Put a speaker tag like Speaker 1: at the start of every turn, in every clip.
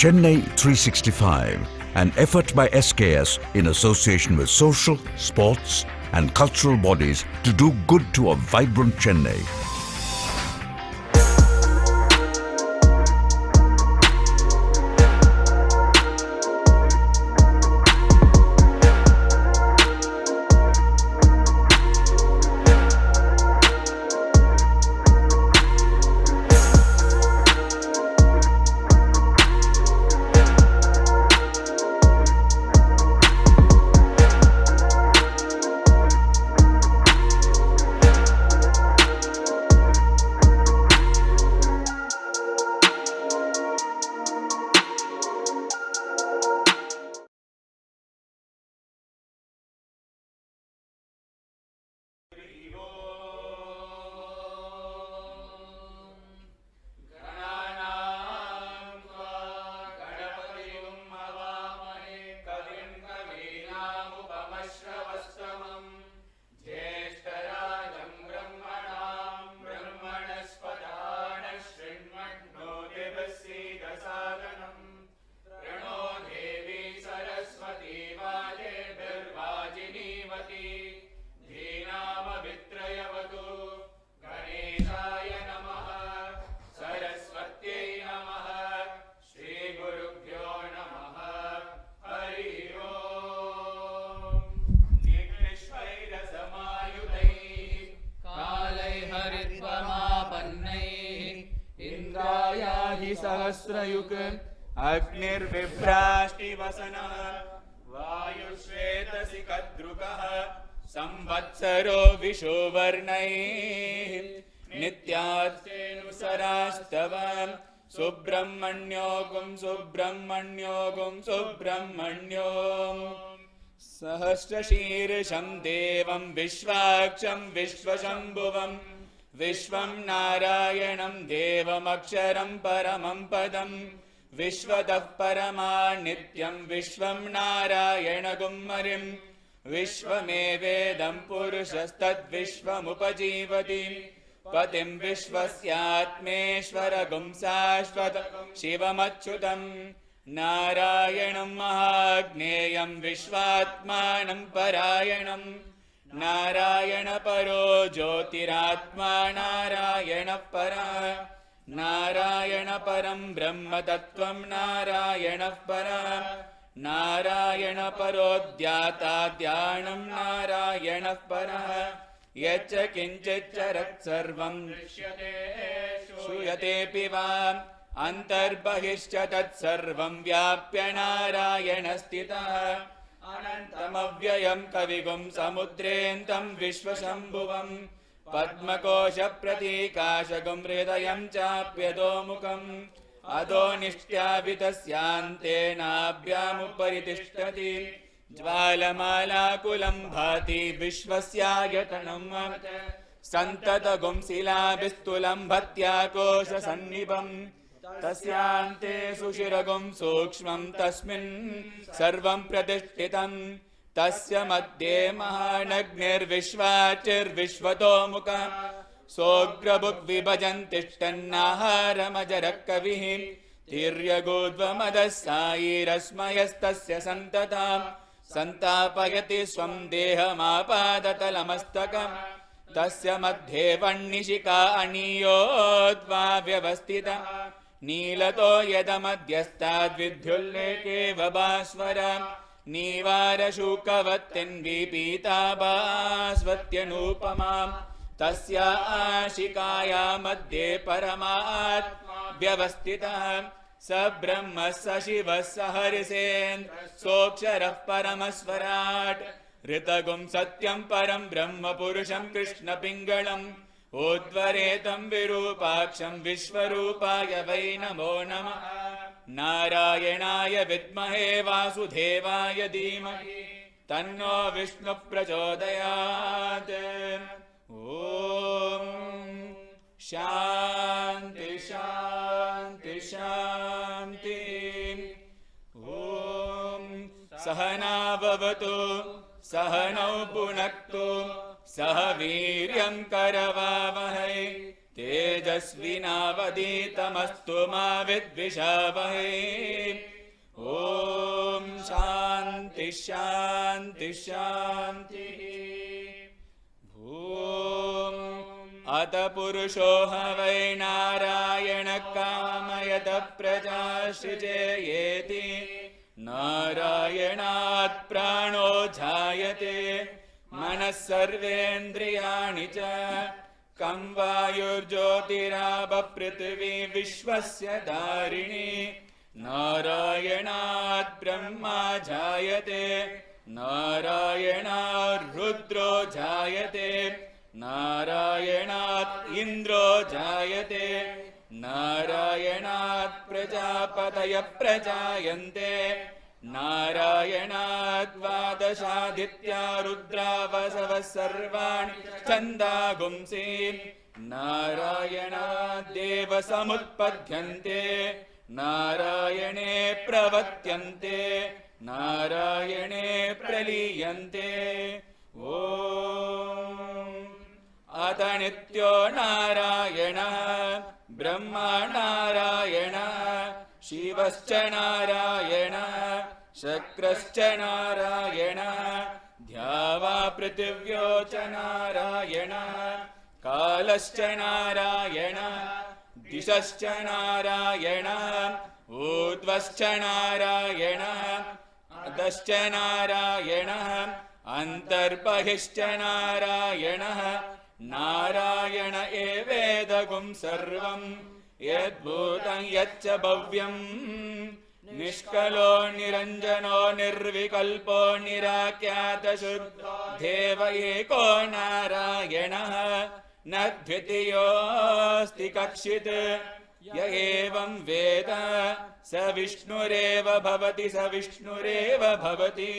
Speaker 1: Chennai 365, an effort by SKS in association with social, sports and cultural bodies to do good to a vibrant Chennai.
Speaker 2: सहस्रयुग अग्निर्विभ्राष्टिवसनः वायुश्वेतसिकद्रुकः संवत्सरो विशुवर्णैः नित्यास्तेऽनुसरास्तव सुब्रह्मण्योऽगुं सुब्रह्मण्योऽगुं सुब्रह्मण्योऽं सहस्रशीर्षं देवं विश्वाक्षं विश्वशम्भुवं विश्वं नारायणं देवमक्षरं परमं पदं विश्वतः परमानित्यं विश्वं नारायणगुम्मरिं विश्वमेवेदं पुरुषस्तद्विश्वमुपजीवति पतिं विश्वस्यात्मेश्वरगुं शाश्वतं शिवमच्युतं नारायणं महाज्ञेयं विश्वात्मानं परायणं नारायण परो ज्योतिरात्मा नारायण परा नारायण परं ब्रह्म तत्त्वं नारायण परा नारायण परोद्याता ध्यानं नारायण परा यच्च किञ्चिच्चरत् सर्वं श्रूयतेऽपि वा अन्तर्बहिश्च तत्सर्वं व्याप्य नारायण स्थितः अनन्तमव्ययं कविगुं समुद्रेऽन्तं विश्वशम्भुवं पद्मकोशप्रतीकाशगुं हृदयं चाप्यधोमुखम् अधोनिष्ट्याभितस्यान्तेनाभ्यामुपरि तिष्ठति ज्वालमालाकुलं भाति विश्वस्यायतनं सन्ततगुं शिलाभिस्तुलं भत्याकोशसन्निभम् तस्यान्ते सुशिरगुं सूक्ष्मं तस्मिन् सर्वं प्रतिष्ठितं तस्य मध्ये महानग्निर्विश्वाचिर्विश्वतोमुखः सोऽग्रभुग्विभजन्तिष्ठन्नाहारमजरः कविः तिर्यगोद्वमदः सायिरस्मयस्तस्य सन्ततां सन्तापयति स्वं देहमापादतलमस्तकम् तस्य मध्ये वह्निशिखा अनीयोद्वा व्यवस्थिता नीलतो यदमध्यस्ताद्विद्युल्लेखे वभास्वर नीवारशूकवत्तिन्विपीताभास्वत्यनूपमां तस्या शिखाया मध्ये परमात्मा व्यवस्थितः स ब्रह्म स शिवः स हरिसेन्द्र सोऽक्षरः परमस्वराट् ऋतगुं सत्यं परं ब्रह्म पुरुषं कृष्णपिङ्गळम् उद्वरेतं विरूपाक्षं विश्वरूपाय वै नमो नमः नारायणाय विद्महे वासुदेवाय धीमहि तन्नो विष्णुः प्रचोदयात् ॐ शान्ति शान्ति शान्ति ॐ सहना भवतु सहनौ भुनक्तु सह वीर्यं करवावहै तेजस्विनावधीतमस्तु मा विद्विषावहै शान्ति शान्तिः। भूम् अत पुरुषो ह वै नारायणः कामयतः प्रजासृजेयेति। नारायणात् प्राणो जायते मनः सर्वेन्द्रियाणि च। कं वायुर्ज्योतिरापः पृथिवी विश्वस्य धारिणी। नारायणात् ब्रह्मा जायते नारायणात् रुद्रो जायते नारायणात् इन्द्रो जायते नारायणात् प्रजापतयः प्रजायन्ते। नारायणात् द्वादशादित्या रुद्रा वसवः सर्वाणि छन्दागुंसि। नारायणात् देव समुत्पद्यन्ते नारायणे प्रवर्त्यन्ते नारायणे प्रलीयन्ते। ॐ अत नित्यो नारायणः ब्रह्मा नारायणः शिवश्च नारायणः शक्रश्च नारायणः ध्यावा पृथिव्यो च नारायणः कालश्च नारायणः दिशश्च नारायणः ऊर्ध्वश्च नारायणः अधश्च नारायणः अन्तर्बहिश्च नारायणः। नारायण एवेदगुं सर्वं यद्भूतं यच्च भव्यं। निष्कलो निरञ्जनो निर्विकल्पो निराख्यातशुद्धो देव एको नारायणः। न द्वितीयोऽस्ति कश्चित् य एवं वेद स विष्णुरेव भवति स विष्णुरेव भवति।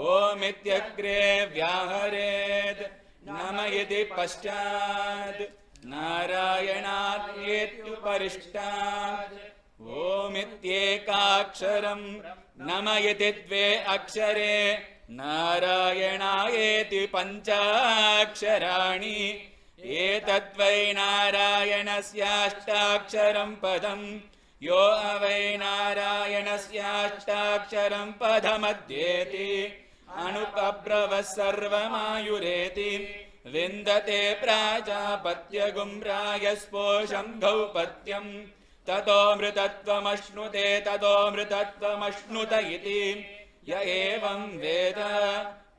Speaker 2: ओमित्यग्रे व्याहरेत् नम इति पश्चात् नारायणात् एत्युपरिष्टात्। ओमित्येकाक्षरं नम इति द्वे अक्षरे नारायणायेति पञ्चाक्षराणि। एतद्वै नारायणस्याष्टाक्षरं पदं यो अवै नारायणस्याष्टाक्षरं पदमध्येति। अनुपब्रवः सर्वमायुरेति। विन्दते प्राजापत्यगुं रायस्पोषं गौपत्यं। ततोऽमृतत्वमश्नुते ततोऽमृतत्वमश्नुत इति। य एवं वेद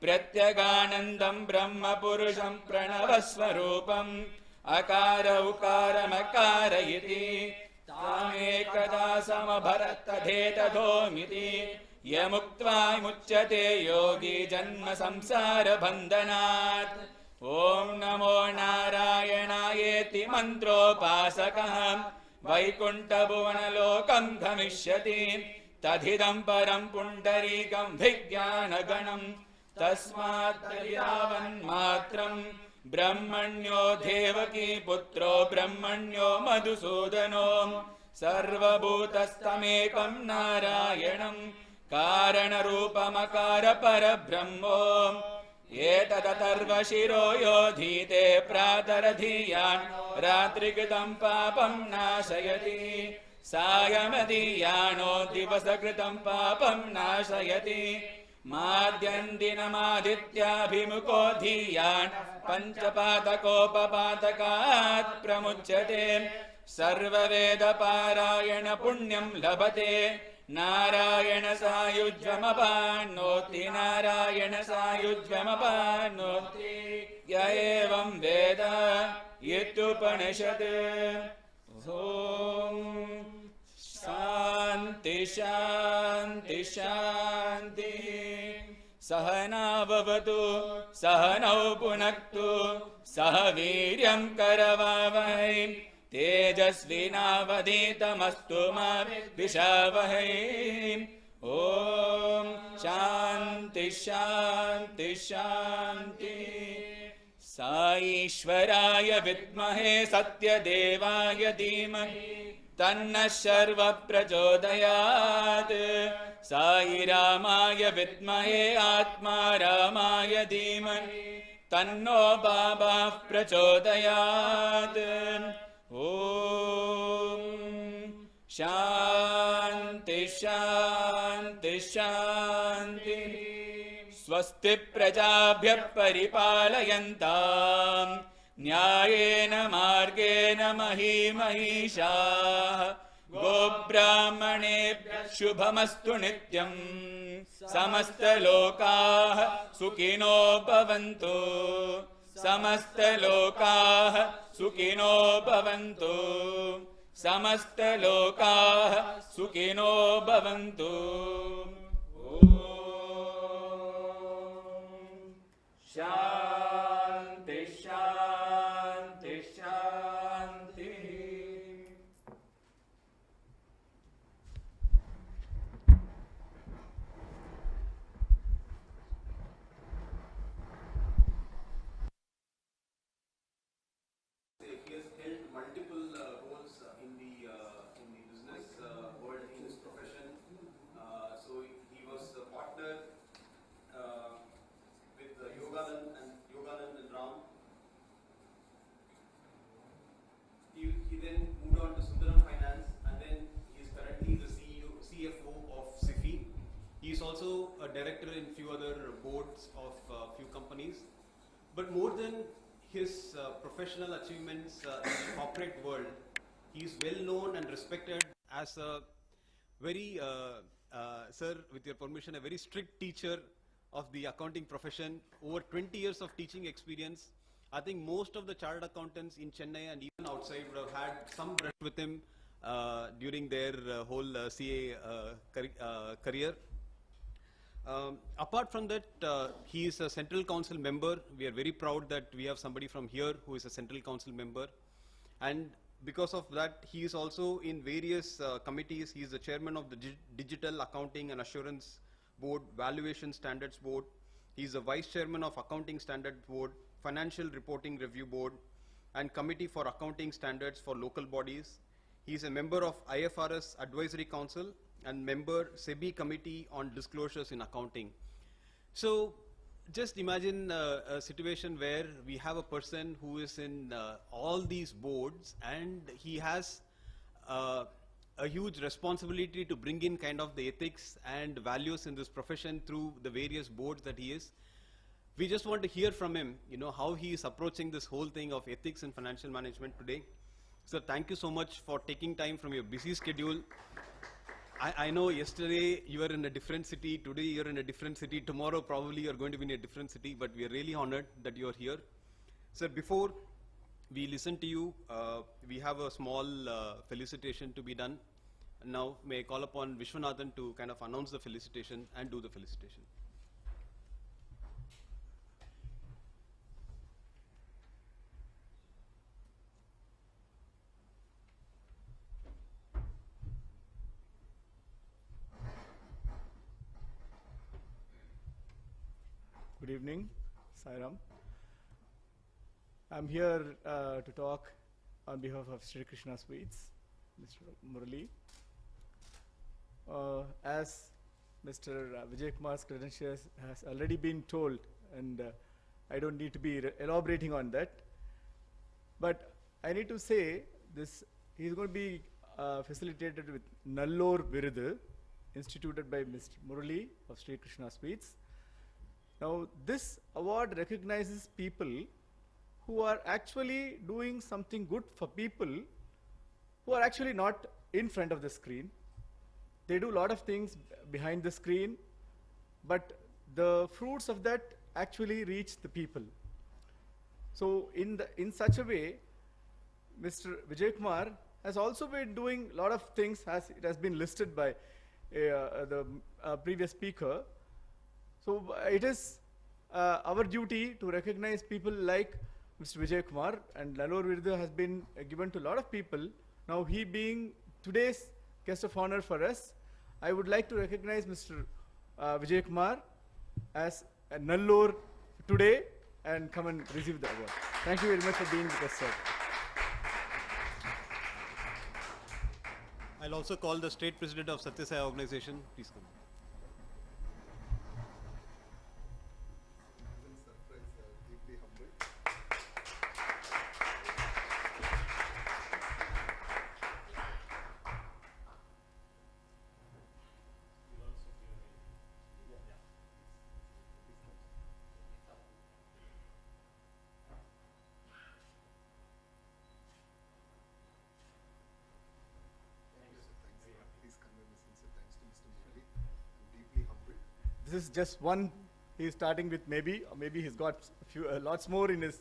Speaker 2: प्रत्यगानन्दं ब्रह्म पुरुषं प्रणवस्वरूपम् अकार उकारमकार इति। तामेकदा समभरतथेतथोमिति। यमुक्त्वा मुच्यते योगी जन्म संसार बन्धनात्। ॐ नमो नारायणायेति मन्त्रोपासकः वैकुण्ठभुवनलोकं गमिष्यति। तदिदं परं पुण्डरीकं विज्ञानगणं तस्मात् यावन्मात्रं ब्रह्मण्यो देवकी पुत्रो ब्रह्मण्यो मधुसूदनो सर्वभूतस्तमेकं नारायणं कारणरूपमकार परब्रह्मो। एतदथर्वशिरो योधीते प्रातरधीयान् रात्रिकृतं पापं नाशयति। सायमदीयानो दिवसकृतं पापं नाशयति। माद्यन्दिनमादित्याभिमुखो धीयान् पञ्चपातकोपपातकात् प्रमुच्यते। सर्ववेदपारायण पुण्यं लभते। नारायण सायुज्यमपानोति नारायण सायुज्यमपानोति। य एवं वेद इत्युपनिषत्। ॐ शान्ति शान्ति शान्तिः। सहना भवतु सहनौ पुनक्तु सह वीर्यं करवावहै। तेजस्विनावधीतमस्तु मा विद्विषावहै। ॐ शान्ति शान्ति शान्तिः। साईश्वराय विद्महे सत्यदेवाय धीमहि तन्नः शर्वः प्रचोदयात्। साईरामाय विद्महे आत्मारामाय धीमहि तन्नो बाबाः प्रचोदयात्। ॐ शान्ति शान्ति शान्तिः। स्वस्ति प्रजाभ्यः परिपालयन्ताम् न्यायेन मार्गेण महीमहीषाः गोब्राह्मणेभ्यः शुभमस्तु नित्यम् समस्तलोकाः सुखिनो भवन्तु समस्तलोकाः सुखिनो भवन्तु समस्तलोकाः सुखिनो भवन्तु शान्ति शान्ति शान्तिः
Speaker 3: He has held multiple roles in the business world in his profession. So he was a partner with Yoganand and Ram. He then moved on to Sundaram Finance, and then he is currently the CFO of SIFI. He is also a director in few other boards of few companies. But more than his professional achievements in the corporate world, he is well known and respected as a very, sir, with your permission, a very strict teacher of the accounting profession. Over 20 years of teaching experience. I think most of the chartered accountants in Chennai and even outside would have had some brush with him during their whole CA career. Apart from that, he is a Central Council member. We are very proud that we have somebody from here who is a Central Council member. And because of that, he is also in various committees. He is the chairman of the Digital Accounting and Assurance Board, Valuation Standards Board. He is the vice chairman of Accounting Standards Board, Financial Reporting Review Board, and Committee for Accounting Standards for local bodies. He is a member of IFRS Advisory Council and member SEBI Committee on Disclosures in Accounting. So just imagine a situation where we have a person who is in all these boards, and he has a huge responsibility to bring in kind of the ethics and values in this profession through the various boards that he is. We just want to hear from him, how he is approaching this whole thing of ethics in financial management today. So thank you so much for taking time from your busy schedule. I know yesterday you were in a different city, today you're in a different city, tomorrow probably you're going to be in a different city, but we are really honored that you're here. Sir, before we listen to you, we have a small felicitation to be done. Now may I call upon Vishwanathan to kind of announce the felicitation and do the felicitation.
Speaker 4: Good evening, Sairam. I'm here to talk on behalf of Sri Krishna Sweets, Mr. Murali. As Mr. Vijay Kumar's credentials has already been told, and I don't need to be elaborating on that. But I need to say this: he's going to be facilitated with Nallor Virudu, instituted by Mr. Murali of Sri Krishna Sweets. Now, this award recognizes people who are actually doing something good for people who are actually not in front of the screen. They do a lot of things behind the screen, but the fruits of that actually reach the people. So, in such a way, Mr. Vijay Kumar has also been doing a lot of things, as it has been listed by the previous speaker. So it is our duty to recognize people like Mr. Vijay Kumar, and Nallor Virudu has been given to a lot of people. Now, he being today's guest of honor for us, I would like to recognize Mr. Vijay Kumar as a Nallor today and come and receive the award. Thank you very much for being with us, sir.
Speaker 3: I'll also call the State President of Satya Sai Organization. Please come.
Speaker 4: this is just one. He's starting with maybe, or maybe he's got lots more in his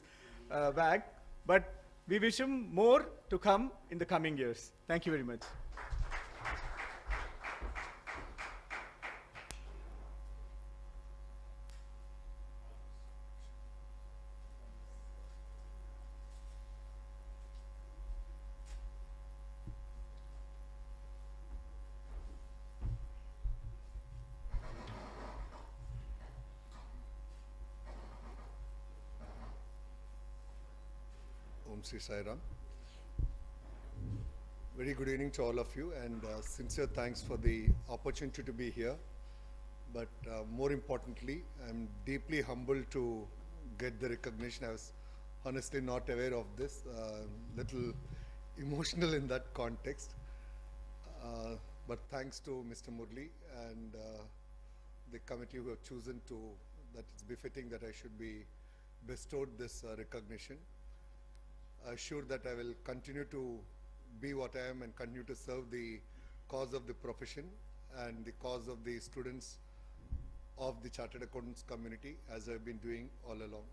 Speaker 4: bag. But we wish him more to come in the coming years. Thank you very much.
Speaker 5: Om Sri Sai Ram. Very good evening to all of you, and sincere thanks for the opportunity to be here. But more importantly, I'm deeply humbled to get the recognition. I was honestly not aware of this, little emotional in that context. But thanks to Mr. Murli and the committee who have chosen to, that it's befitting that I should be bestowed this recognition. Assured that I will continue to be what I am and continue to serve the cause of the profession and the cause of the students of the Chartered Accountants community, as I've been doing all along.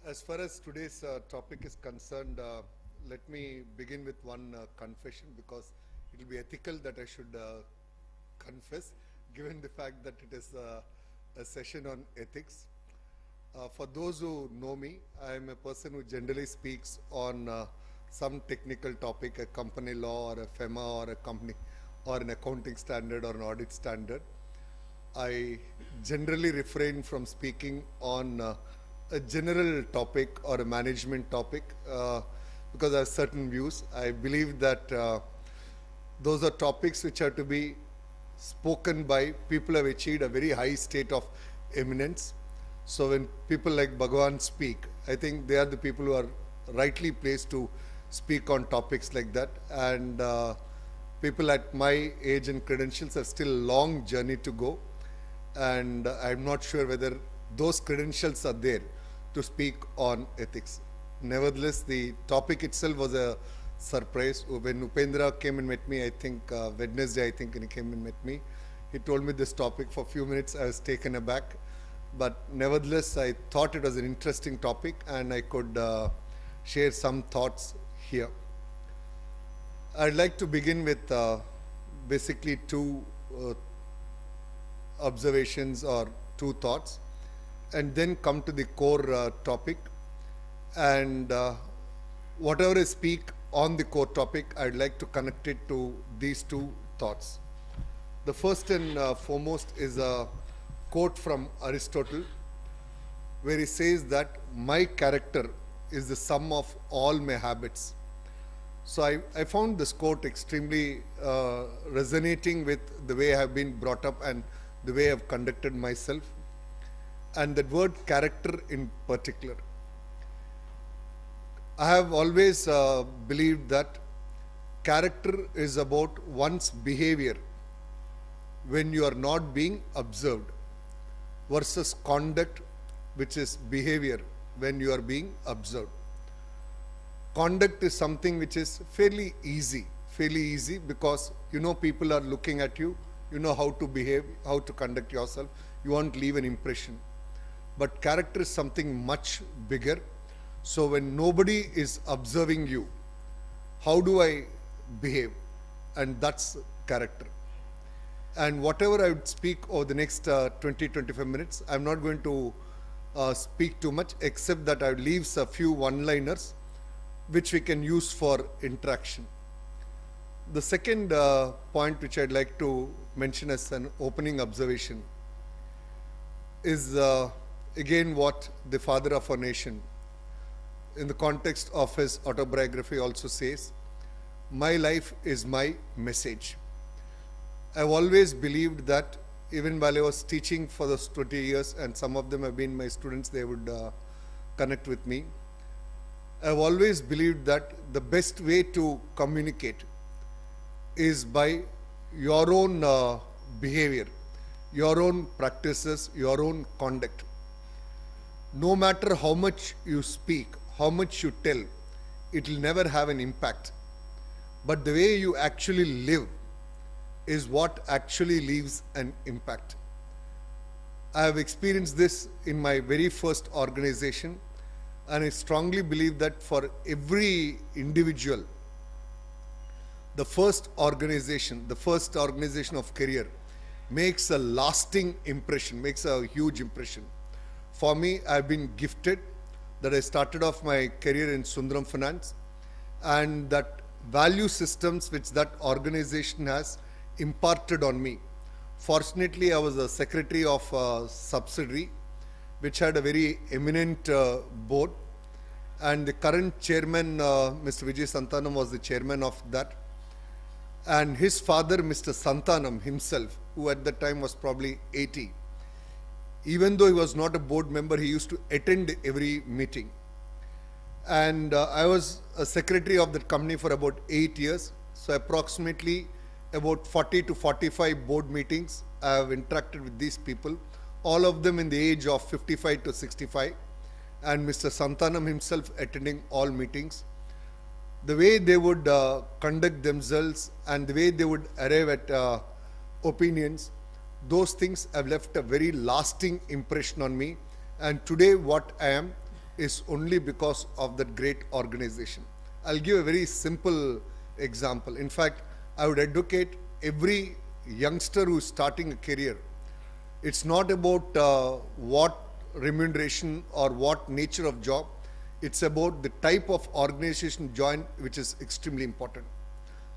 Speaker 5: As far as today's topic is concerned, let me begin with one confession, because it will be ethical that I should confess, given the fact that it is a session on ethics. For those who know me, I am a person who generally speaks on some technical topic, a company law or a FEMA or a company or an accounting standard or an audit standard. I generally refrain from speaking on a general topic or a management topic because I have certain views. I believe that those are topics which are to be spoken by people who have achieved a very high state of eminence. So when people like Bhagavan speak, I think they are the people who are rightly placed to speak on topics like that. And people at my age and credentials have still a long journey to go. And I'm not sure whether those credentials are there to speak on ethics. Nevertheless, the topic itself was a surprise. When Upendra came and met me, I think Wednesday, when he came and met me, he told me this topic. For a few minutes, I was taken aback. But nevertheless, I thought it was an interesting topic, and I could share some thoughts here. I'd like to begin with basically two observations or two thoughts, and then come to the core topic. And whatever I speak on the core topic, I'd like to connect it to these two thoughts. The first and foremost is a quote from Aristotle, where he says that my character is the sum of all my habits. So I found this quote extremely resonating with the way I have been brought up and the way I have conducted myself, and that word character in particular. I have always believed that character is about one's behavior when you are not being observed, versus conduct, which is behavior when you are being observed. Conduct is something which is fairly easy because you know people are looking at you, you know how to behave, how to conduct yourself, you want to leave an impression. But character is something much bigger. So when nobody is observing you, how do I behave? And that's character. And whatever I would speak over the next 20-25 minutes, I'm not going to speak too much, except that I would leave a few one-liners which we can use for interaction. The second point which I'd like to mention as an opening observation is again what the father of our nation, in the context of his autobiography, also says, my life is my message. I've always believed that, even while I was teaching for those 20 years, and some of them have been my students, they would connect with me. I've always believed that the best way to communicate is by your own behavior, your own practices, your own conduct. No matter how much you speak, how much you tell, it will never have an impact. But the way you actually live is what actually leaves an impact. I have experienced this in my very first organization, and I strongly believe that for every individual, the first organization of career makes a lasting impression, makes a huge impression. For me, I've been gifted that I started off my career in Sundaram Finance, and that value systems which that organization has imparted on me. Fortunately, I was a secretary of a subsidiary which had a very eminent board, and the current chairman, Mr. Vijay Santanam, was the chairman of that. And his father, Mr. Santanam himself, who at that time was probably 80, even though he was not a board member, he used to attend every meeting. And I was a secretary of that company for about 8 years. So approximately about 40 to 45 board meetings I have interacted with these people, all of them in the age of 55 to 65, and Mr. Santanam himself attending all meetings. The way they would conduct themselves and the way they would arrive at opinions, those things have left a very lasting impression on me. And today what I am is only because of that great organization. I'll give a very simple example. In fact, I would advocate every youngster who is starting a career. It's not about what remuneration or what nature of job. It's about the type of organization join, which is extremely important.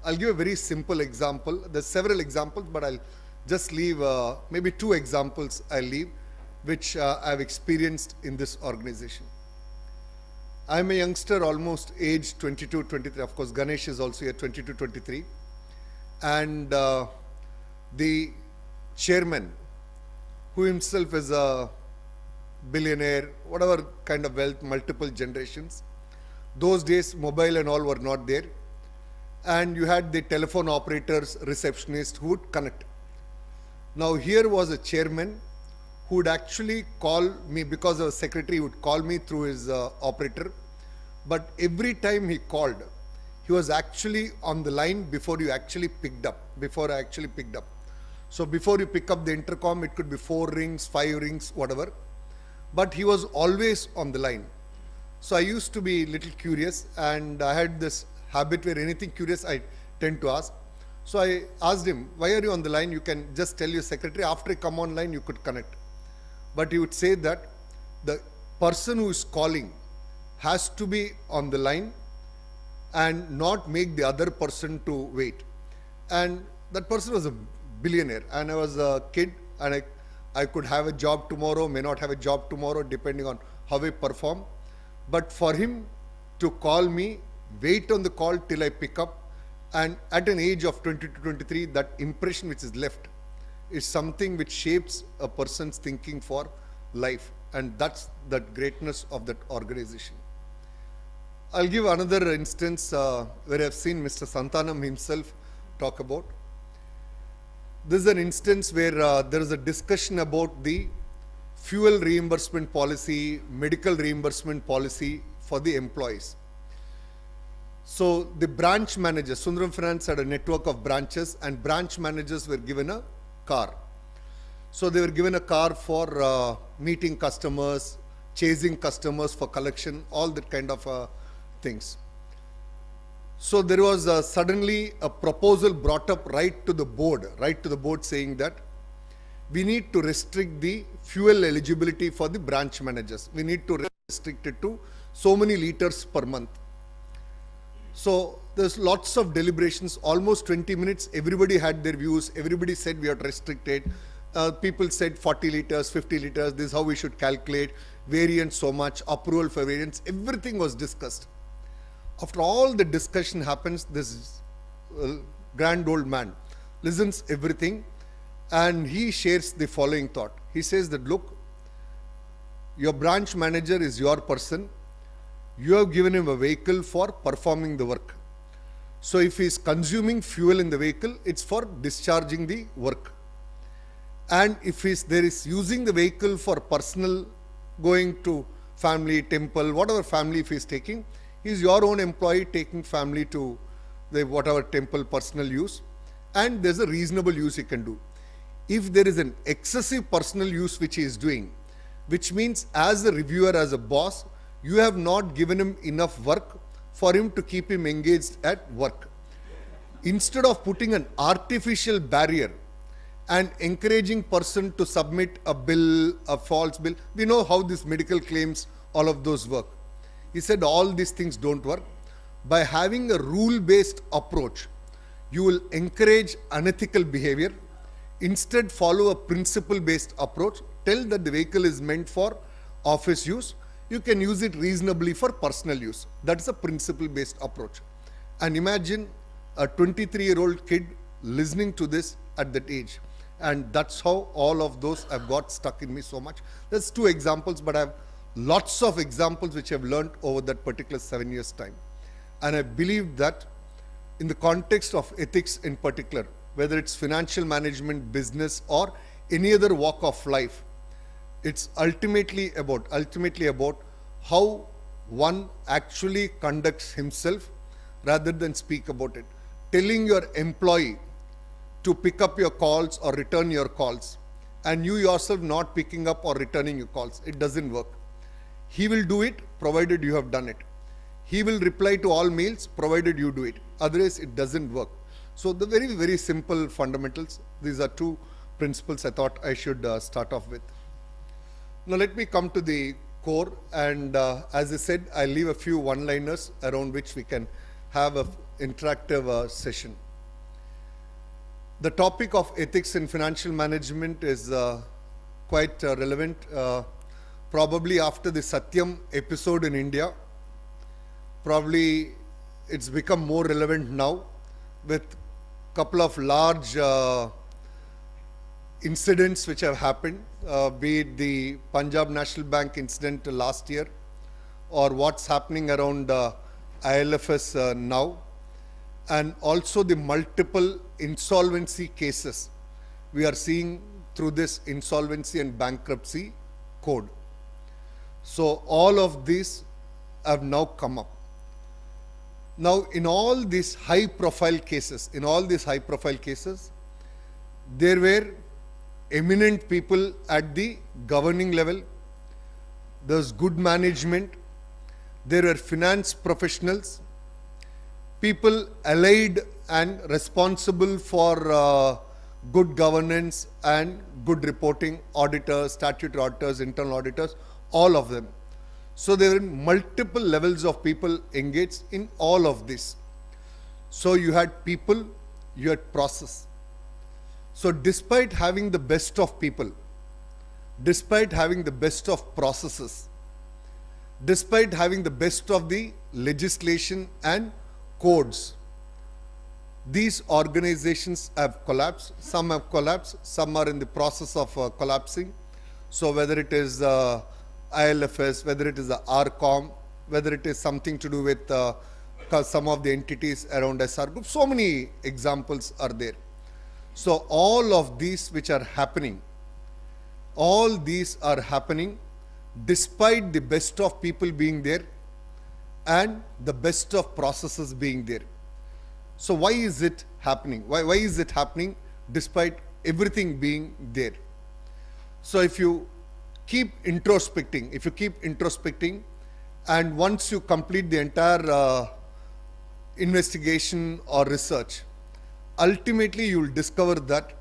Speaker 5: I'll give a very simple example. There's several examples, but I'll just leave maybe 2 examples I'll leave, which I've experienced in this organization. I'm a youngster, almost age 22, 23. Of course, Ganesh is also here, 22, 23. And the chairman, who himself is a billionaire, whatever kind of wealth, multiple generations. Those days, mobile and all were not there. And you had the telephone operators, receptionists who would connect. Now here was a chairman who would actually call me, because a secretary would call me through his operator. But every time he called, he was actually on the line before I actually picked up. So before you pick up the intercom, it could be 4 rings, 5 rings, whatever. But he was always on the line. So I used to be a little curious, and I had this habit where anything curious I tend to ask. So I asked him, why are you on the line? You can just tell your secretary, after you come online, you could connect. But he would say that the person who is calling has to be on the line and not make the other person to wait. And that person was a billionaire, and I was a kid, and I could have a job tomorrow, may not have a job tomorrow, depending on how I perform. But for him to call me, wait on the call till I pick up, and at an age of 20 to 23, that impression which is left is something which shapes a person's thinking for life. And that's the greatness of that organization. I'll give another instance where I've seen Mr. Santanam himself talk about. This is an instance where there is a discussion about the fuel reimbursement policy, medical reimbursement policy for the employees. So the branch managers, Sundaram Finance had a network of branches, and branch managers were given a car. So they were given a car for meeting customers, chasing customers for collection, all that kind of things. So there was suddenly a proposal brought up right to the board saying that we need to restrict the fuel eligibility for the branch managers. We need to restrict it to so many liters per month. So there's lots of deliberations, almost 20 minutes. Everybody had their views. Everybody said we are restricted. People said 40 liters, 50 liters. This is how we should calculate. Variance so much, approval for variance. Everything was discussed. After all the discussion happens, this grand old man listens everything, and he shares the following thought. He says that, look, your branch manager is your person. You have given him a vehicle for performing the work. So if he is consuming fuel in the vehicle, it's for discharging the work. And if there is using the vehicle for personal, going to family, temple, whatever family if he is taking, he is your own employee taking family to the whatever temple, personal use. and there's a reasonable use he can do. If there is an excessive personal use which he is doing, which means as a reviewer, as a boss, you have not given him enough work for him to keep him engaged at work. Instead of putting an artificial barrier and encouraging person to submit a bill, a false bill, we know how these medical claims, all of those work. He said all these things don't work. By having a rule-based approach, you will encourage unethical behavior. Instead, follow a principle-based approach. Tell that the vehicle is meant for office use. You can use it reasonably for personal use. That's a principle-based approach. And imagine a 23-year-old kid listening to this at that age. And that's how all of those have got stuck in me so much. There's 2 examples, but I have lots of examples which I've learned over that particular 7 years' time. And I believe that in the context of ethics in particular, whether it's financial management, business, or any other walk of life, it's ultimately about how one actually conducts himself rather than speak about it. Telling your employee to pick up your calls or return your calls, and you yourself not picking up or returning your calls, it doesn't work. He will do it provided you have done it. He will reply to all mails provided you do it. Otherwise, it doesn't work. So the very, very simple fundamentals, these are 2 principles I thought I should start off with. Now let me come to the core, and as I said, I'll leave a few one-liners around which we can have an interactive session. The topic of ethics in financial management is quite relevant. Probably after the Satyam episode in India, probably it's become more relevant now with a couple of large incidents which have happened, be it the Punjab National Bank incident last year, or what's happening around ILFS now, and also the multiple insolvency cases we are seeing through this insolvency and bankruptcy code. So all of these have now come up. Now in all these high profile cases, there were eminent people at the governing level. There's good management. There were finance professionals, people allied and responsible for good governance and good reporting, auditors, statutory auditors, internal auditors, all of them. So there were multiple levels of people engaged in all of this. So you had people, you had process. So despite having the best of people, despite having the best of processes, despite having the best of the legislation and codes, these organizations have collapsed. Some have collapsed, some are in the process of collapsing. So whether it is ILFS, whether it is the RCOM, whether it is something to do with some of the entities around SR Group, so many examples are there. So all of these which are happening, all these are happening despite the best of people being there and the best of processes being there. So why is it happening? Why is it happening despite everything being there? So if you keep introspecting, and once you complete the entire investigation or research, ultimately you will discover that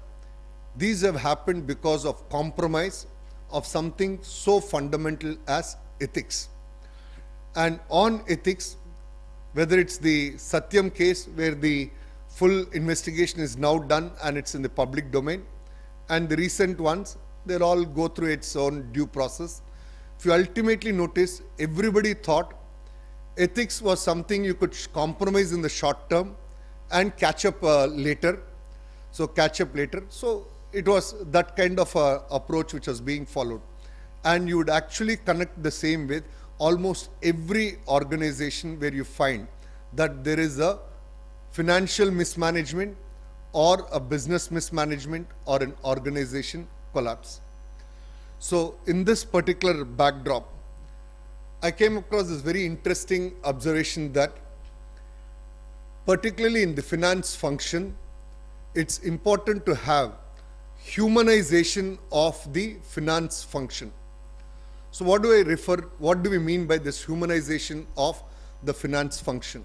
Speaker 5: these have happened because of compromise of something so fundamental as ethics. And on ethics, whether it's the Satyam case where the full investigation is now done and it's in the public domain, and the recent ones, they'll all go through its own due process. If you ultimately notice, everybody thought ethics was something you could compromise in the short term and catch up later. So it was that kind of approach which was being followed. And you would actually connect the same with almost every organization where you find that there is a financial mismanagement or a business mismanagement or an organization collapse. So in this particular backdrop, I came across this very interesting observation that particularly in the finance function, it's important to have humanization of the finance function. So what do we mean by this humanization of the finance function?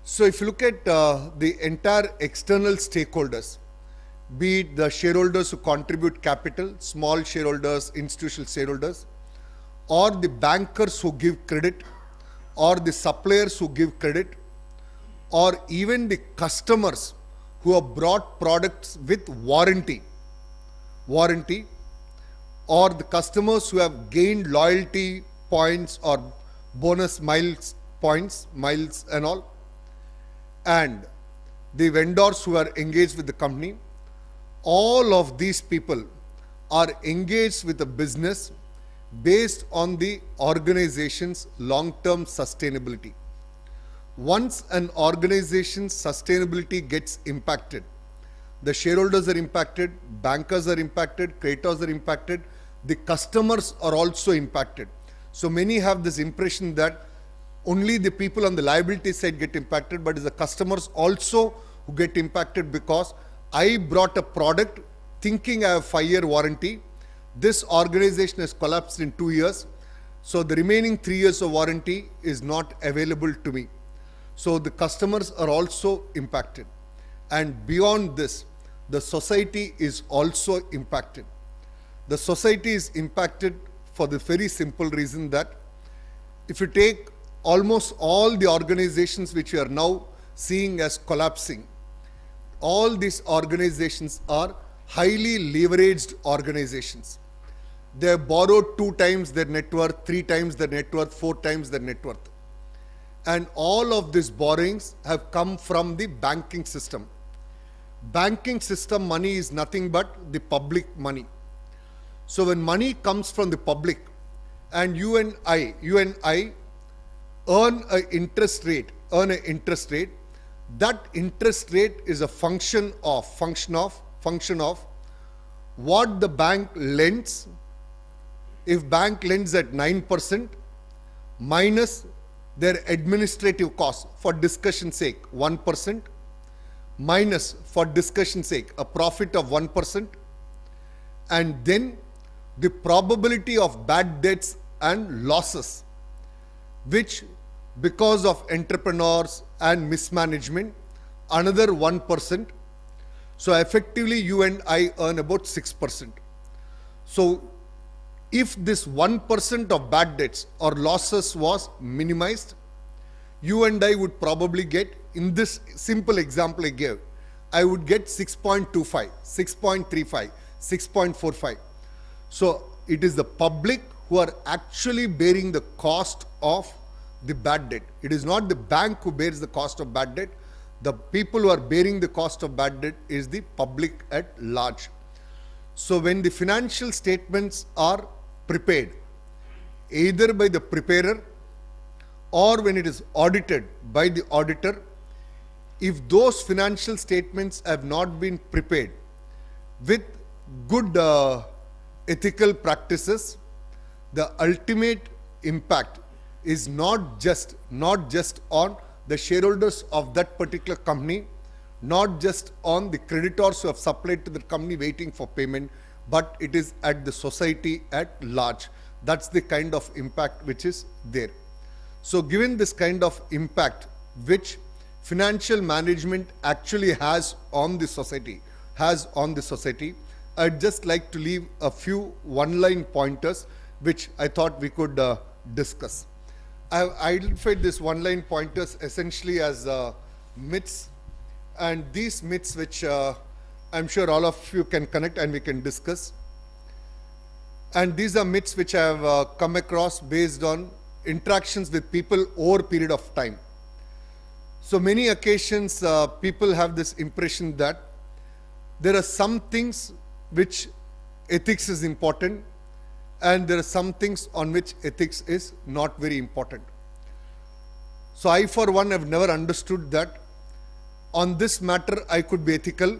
Speaker 5: So if you look at the entire external stakeholders, be it the shareholders who contribute capital, small shareholders, institutional shareholders, or the bankers who give credit, or the suppliers who give credit, or even the customers who have brought products with warranty, or the customers who have gained loyalty points or bonus miles and all, and the vendors who are engaged with the company. All of these people are engaged with a business based on the organization's long-term sustainability. Once an organization's sustainability gets impacted, the shareholders are impacted, bankers are impacted, creditors are impacted, the customers are also impacted. So many have this impression that only the people on the liability side get impacted, but it's the customers also who get impacted, because I brought a product thinking I have 5-year warranty. This organization has collapsed in 2 years. So the remaining 3 years of warranty is not available to me. So the customers are also impacted. And beyond this, the society is also impacted. The society is impacted for the very simple reason that if you take almost all the organizations which we are now seeing as collapsing, all these organizations are highly leveraged organizations. They have borrowed 2 times their net worth, 3 times their net worth, 4 times their net worth. And all of these borrowings have come from the banking system. Banking system money is nothing but the public money. So when money comes from the public and you and I earn an interest rate, that interest rate is a function of what the bank lends. If bank lends at 9% minus their administrative cost, for discussion sake 1%, minus for discussion sake a profit of 1%, and then the probability of bad debts and losses, which because of entrepreneurs and mismanagement, another 1%. So effectively you and I earn about 6%. So if this 1% of bad debts or losses was minimized, you and I would probably get, in this simple example I gave, I would get 6.25, 6.35, 6.45. So it is the public who are actually bearing the cost of the bad debt. It is not the bank who bears the cost of bad debt. The people who are bearing the cost of bad debt is the public at large. So when the financial statements are prepared, either by the preparer or when it is audited by the auditor, if those financial statements have not been prepared with good ethical practices, the ultimate impact is not just on the shareholders of that particular company, not just on the creditors who have supplied to the company waiting for payment, but it is at the society at large. That's the kind of impact which is there. So given this kind of impact which financial management actually has on the society, I'd just like to leave a few one-line pointers which I thought we could discuss. I have identified these one-line pointers essentially as myths, and these myths which I'm sure all of you can connect and we can discuss. And these are myths which I have come across based on interactions with people over a period of time. So many occasions people have this impression that there are some things which ethics is important, and there are some things on which ethics is not very important. So I for one have never understood that on this matter I could be ethical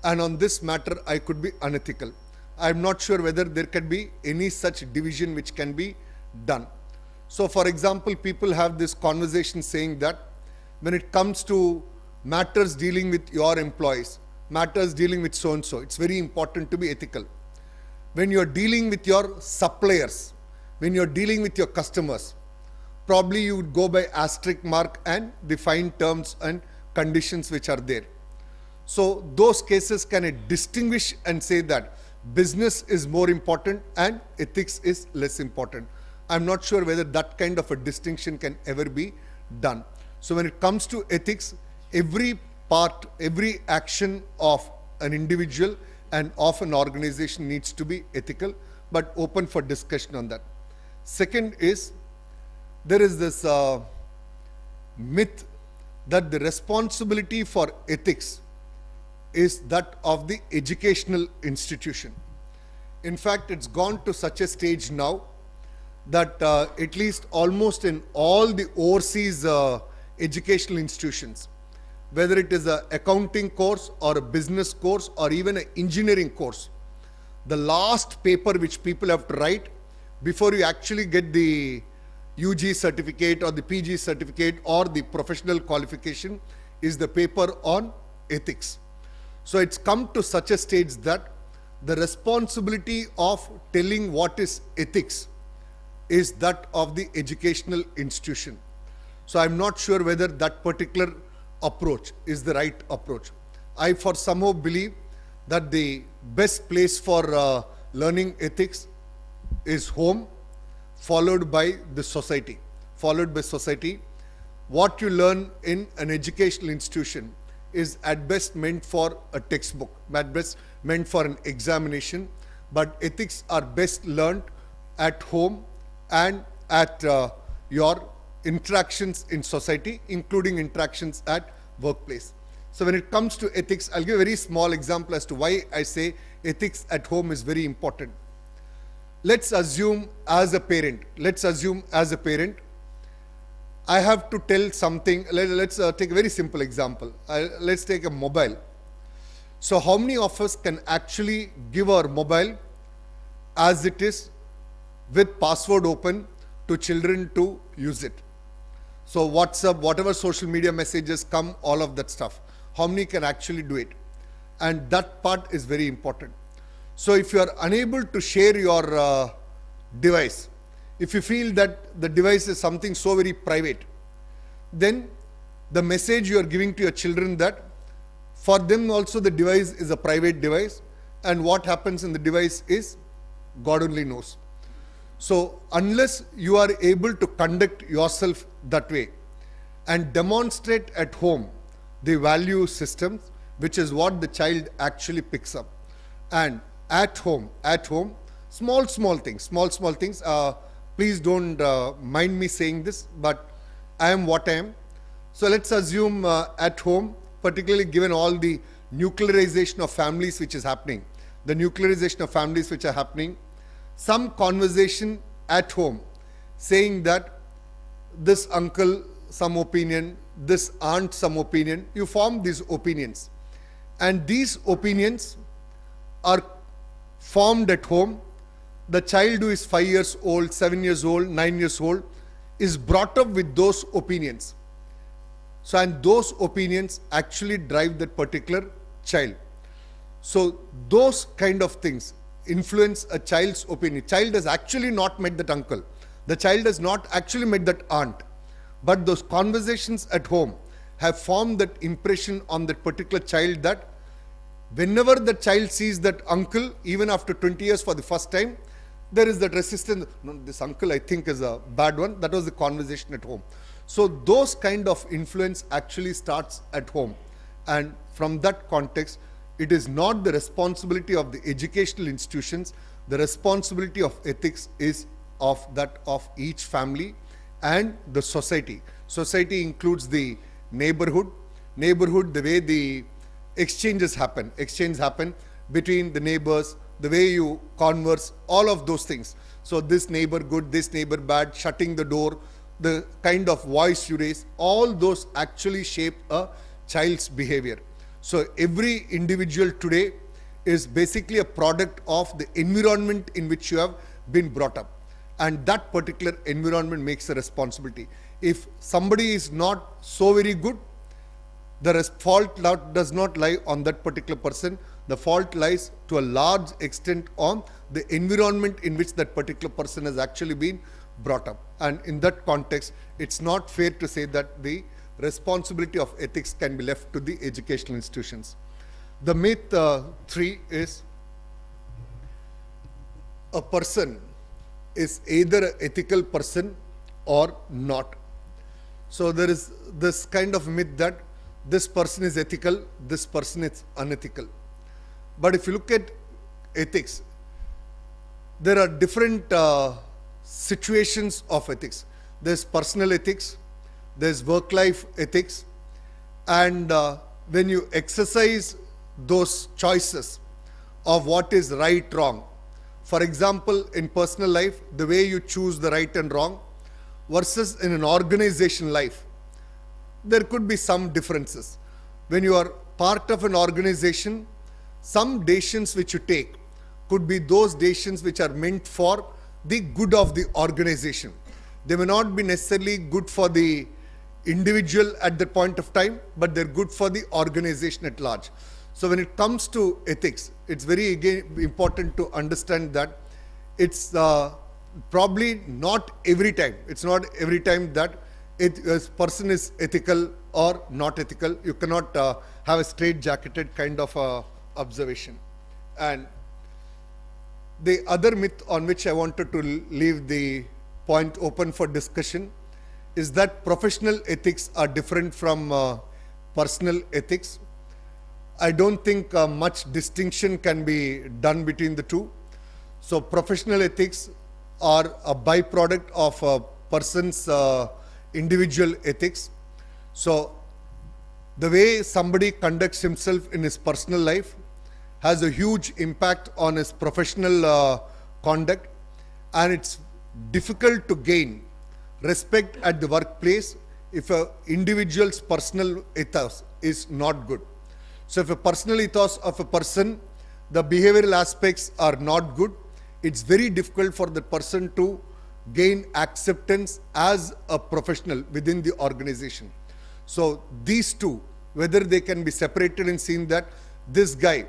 Speaker 5: and on this matter I could be unethical. I am not sure whether there can be any such division which can be done. So for example, people have this conversation saying that when it comes to matters dealing with your employees, matters dealing with so-and-so. It's very important to be ethical. When you're dealing with your suppliers, when you're dealing with your customers, probably you would go by asterisk mark and define terms and conditions which are there. So those cases can I distinguish and say that business is more important and ethics is less important. I'm not sure whether that kind of a distinction can ever be done. So when it comes to ethics, every part, every action of an individual and of an organization needs to be ethical, but open for discussion on that. Second is, there is this myth that the responsibility for ethics is that of the educational institution. In fact, it's gone to such a stage now that at least almost in all the overseas educational institutions, whether it is an accounting course or a business course or even an engineering course, the last paper which people have to write before you actually get the UG certificate or the PG certificate or the professional qualification is the paper on ethics. So it's come to such a stage that the responsibility of telling what is ethics is that of the educational institution. So I'm not sure whether that particular approach is the right approach. I for somehow believe that the best place for learning ethics is home, followed by the society. Followed by society. What you learn in an educational institution is at best meant for a textbook, at best meant for an examination, but ethics are best learned at home and at your interactions in society, including interactions at workplace. So when it comes to ethics, I'll give a very small example as to why I say ethics at home is very important. Let's assume as a parent, I have to tell something. Let's take a very simple example. Let's take a mobile. So how many of us can actually give our mobile as it is with password open to children to use it? So WhatsApp, whatever social media messages come, all of that stuff. How many can actually do it? And that part is very important. So if you are unable to share your device, if you feel that the device is something so very private, then the message you are giving to your children that for them also the device is a private device, and what happens in the device is God only knows. So unless you are able to conduct yourself that way and demonstrate at home the value systems, which is what the child actually picks up, and at home, small things, please don't mind me saying this, but I am what I am. So let's assume at home, particularly given all the nuclearization of families which is happening, some conversation at home saying that this uncle some opinion, this aunt some opinion, you form these opinions. And these opinions are formed at home. The child who is 5 years old, 7 years old, 9 years old is brought up with those opinions. So, and those opinions actually drive that particular child. So, those kind of things influence a child's opinion. Child has actually not met that uncle. The child has not actually met that aunt. But those conversations at home have formed that impression on that particular child that whenever the child sees that uncle, even after 20 years for the first time, there is that resistance. No, this uncle I think is a bad one. That was the conversation at home. So those kind of influence actually starts at home. And from that context, it is not the responsibility of the educational institutions. The responsibility of ethics is of that of each family and the society. Society includes the neighborhood, the way the exchanges happen between the neighbors, the way you converse, all of those things. So this neighbor good, this neighbor bad, shutting the door, the kind of voice you raise, all those actually shape a child's behavior. So every individual today is basically a product of the environment in which you have been brought up. And that particular environment makes a responsibility. If somebody is not so very good, the fault does not lie on that particular person. The fault lies to a large extent on the environment in which that particular person has actually been brought up. And in that context, it's not fair to say that the responsibility of ethics can be left to the educational institutions. The myth 3 is a person is either an ethical person or not. So there is this kind of myth that this person is ethical, this person is unethical. But if you look at ethics, there are different situations of ethics. There's personal ethics, there's work-life ethics, and when you exercise those choices of what is right, wrong. For example, in personal life, the way you choose the right and wrong versus in an organization life, there could be some differences. When you are part of an organization, some decisions which you take could be those decisions which are meant for the good of the organization. They may not be necessarily good for the individual at that point of time, but they're good for the organization at large. So when it comes to ethics, it's very important to understand that it's probably not every time. It's not every time that a person is ethical or not ethical. You cannot have a straight-jacketed kind of observation. And the other myth on which I wanted to leave the point open for discussion is that professional ethics are different from personal ethics. I don't think much distinction can be done between the two. So professional ethics are a byproduct of a person's individual ethics. So the way somebody conducts himself in his personal life has a huge impact on his professional conduct, and it's difficult to gain respect at the workplace if an individual's personal ethos is not good. So if a personal ethos of a person, the behavioral aspects are not good, it's very difficult for the person to gain acceptance as a professional within the organization. So these two, whether they can be separated and seen that this guy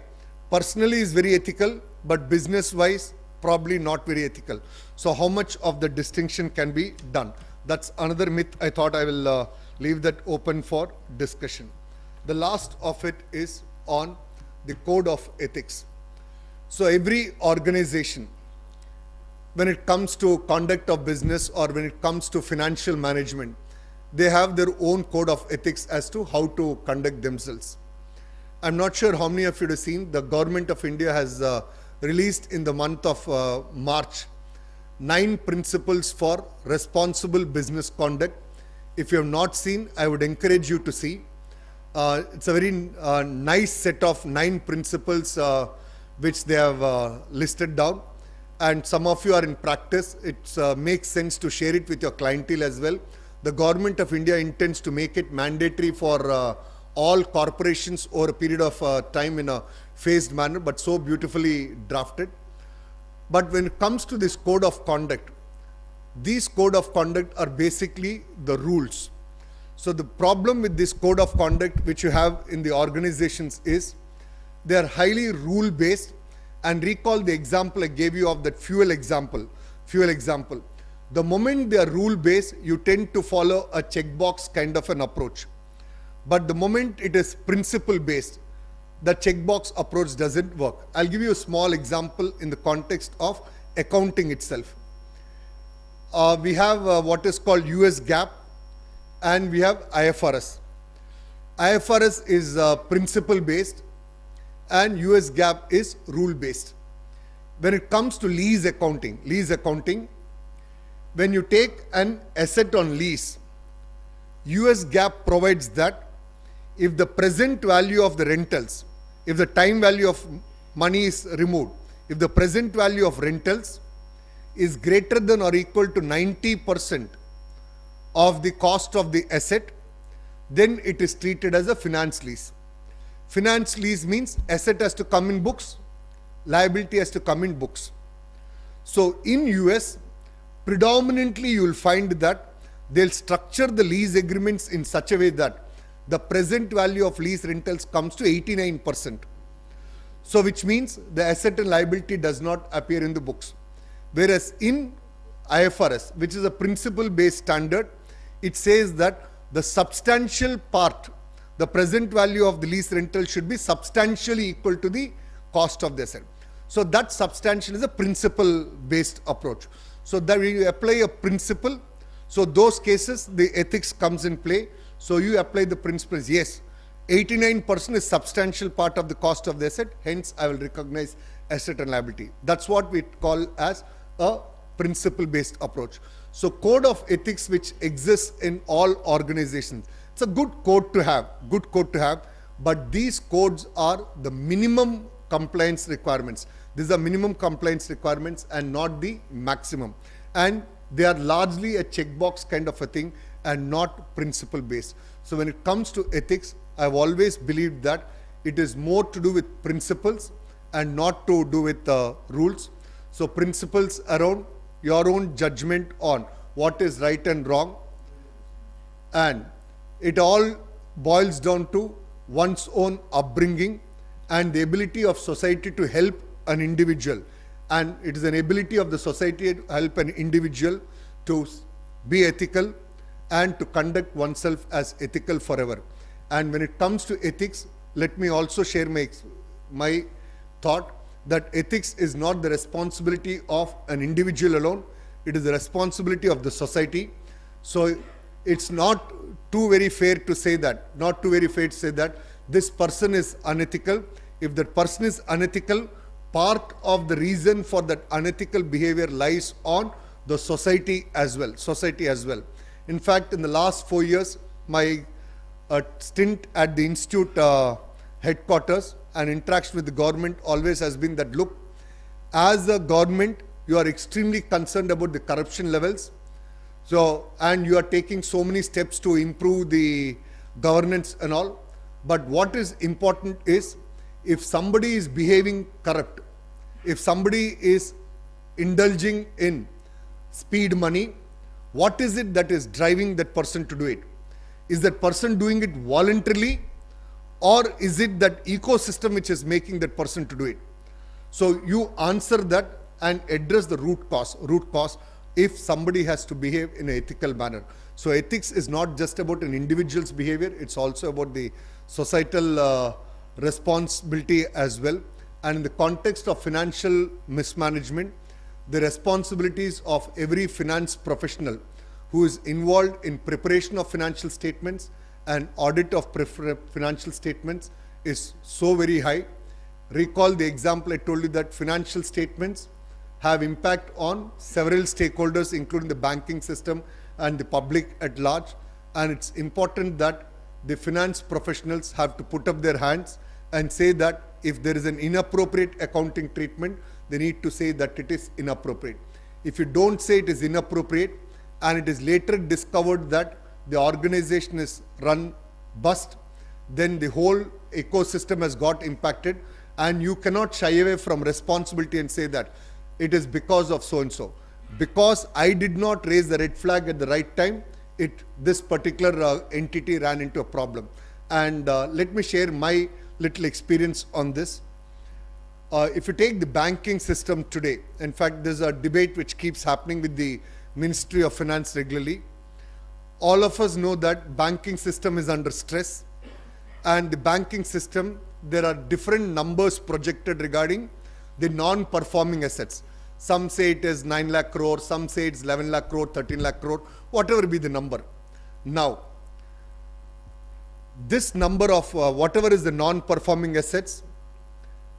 Speaker 5: personally is very ethical, but business-wise probably not very ethical. So how much of the distinction can be done? That's another myth. I thought I will leave that open for discussion. The last of it is on the code of ethics. So every organization, when it comes to conduct of business or when it comes to financial management, they have their own code of ethics as to how to conduct themselves. I'm not sure how many of you have seen, the government of India has released in the month of March 9 principles for responsible business conduct. If you have not seen, I would encourage you to see. It's a very nice set of 9 principles which they have listed down, and some of you are in practice. It makes sense to share it with your clientele as well. The government of India intends to make it mandatory for all corporations over a period of time in a phased manner, but so beautifully drafted. But when it comes to this code of conduct, these code of conduct are basically the rules. So the problem with this code of conduct which you have in the organizations is they are highly rule based. And recall the example I gave you of that fuel example. The moment they are rule based, you tend to follow a checkbox kind of an approach. But the moment it is principle based, the checkbox approach doesn't work. I'll give you a small example in the context of accounting itself. We have what is called US GAAP and we have IFRS. IFRS is principle based and US GAAP is rule based. When it comes to lease accounting, when you take an asset on lease, US GAAP provides that if the present value of the rentals, if the time value of money is removed, if the present value of rentals is greater than or equal to 90% of the cost of the asset, then it is treated as a finance lease. Finance lease means asset has to come in books, liability has to come in books. So in US, predominantly you will find that they'll structure the lease agreements in such a way that the present value of lease rentals comes to 89%. So which means the asset and liability does not appear in the books. Whereas in IFRS, which is a principle-based standard, it says that the substantial part, the present value of the lease rental should be substantially equal to the cost of the asset. So that substantial is a principle-based approach. So that when you apply a principle, so those cases, the ethics comes in play. So you apply the principles, yes, 89% is substantial part of the cost of the asset, hence I will recognize asset and liability. That's what we call as a principle-based approach. So code of ethics which exists in all organizations, it's a good code to have, but these codes are the minimum compliance requirements. These are minimum compliance requirements and not the maximum. And they are largely a checkbox kind of a thing and not principle based. So when it comes to ethics, I've always believed that it is more to do with principles and not to do with rules. So principles around your own judgment on what is right and wrong, and it all boils down to one's own upbringing and the ability of society to help an individual, and it is an ability of the society to help an individual to be ethical and to conduct oneself as ethical forever. And when it comes to ethics, let me also share my thought that ethics is not the responsibility of an individual alone, it is the responsibility of the society. So it's not too very fair to say that, this person is unethical. If that person is unethical, part of the reason for that unethical behavior lies on the society as well. In fact, in the last 4 years, my stint at the institute headquarters and interaction with the government always has been that, look, as a government, you are extremely concerned about the corruption levels. So, and you are taking so many steps to improve the governance and all. But what is important is, if somebody is behaving corrupt, if somebody is indulging in speed money, what is it that is driving that person to do it? Is that person doing it voluntarily, or is it that ecosystem which is making that person to do it? So you answer that and address the root cause if somebody has to behave in an ethical manner. So ethics is not just about an individual's behavior, it's also about the societal responsibility as well. And in the context of financial mismanagement, the responsibilities of every finance professional who is involved in preparation of financial statements and audit of financial statements is so very high. Recall the example I told you that financial statements have impact on several stakeholders, including the banking system and the public at large. And it's important that the finance professionals have to put up their hands and say that if there is an inappropriate accounting treatment, they need to say that it is inappropriate. If you don't say it is inappropriate and it is later discovered that the organization is run bust, then the whole ecosystem has got impacted, and you cannot shy away from responsibility and say that it is because of so and so. Because I did not raise the red flag at the right time, this particular entity ran into a problem. And let me share my little experience on this. If you take the banking system today, in fact, there's a debate which keeps happening with the Ministry of Finance regularly. All of us know that banking system is under stress, and the banking system, there are different numbers projected regarding the non-performing assets. Some say it is 9 lakh crore, some say it's 11 lakh crore, 13 lakh crore, whatever be the number. Now, this number of whatever is the non-performing assets,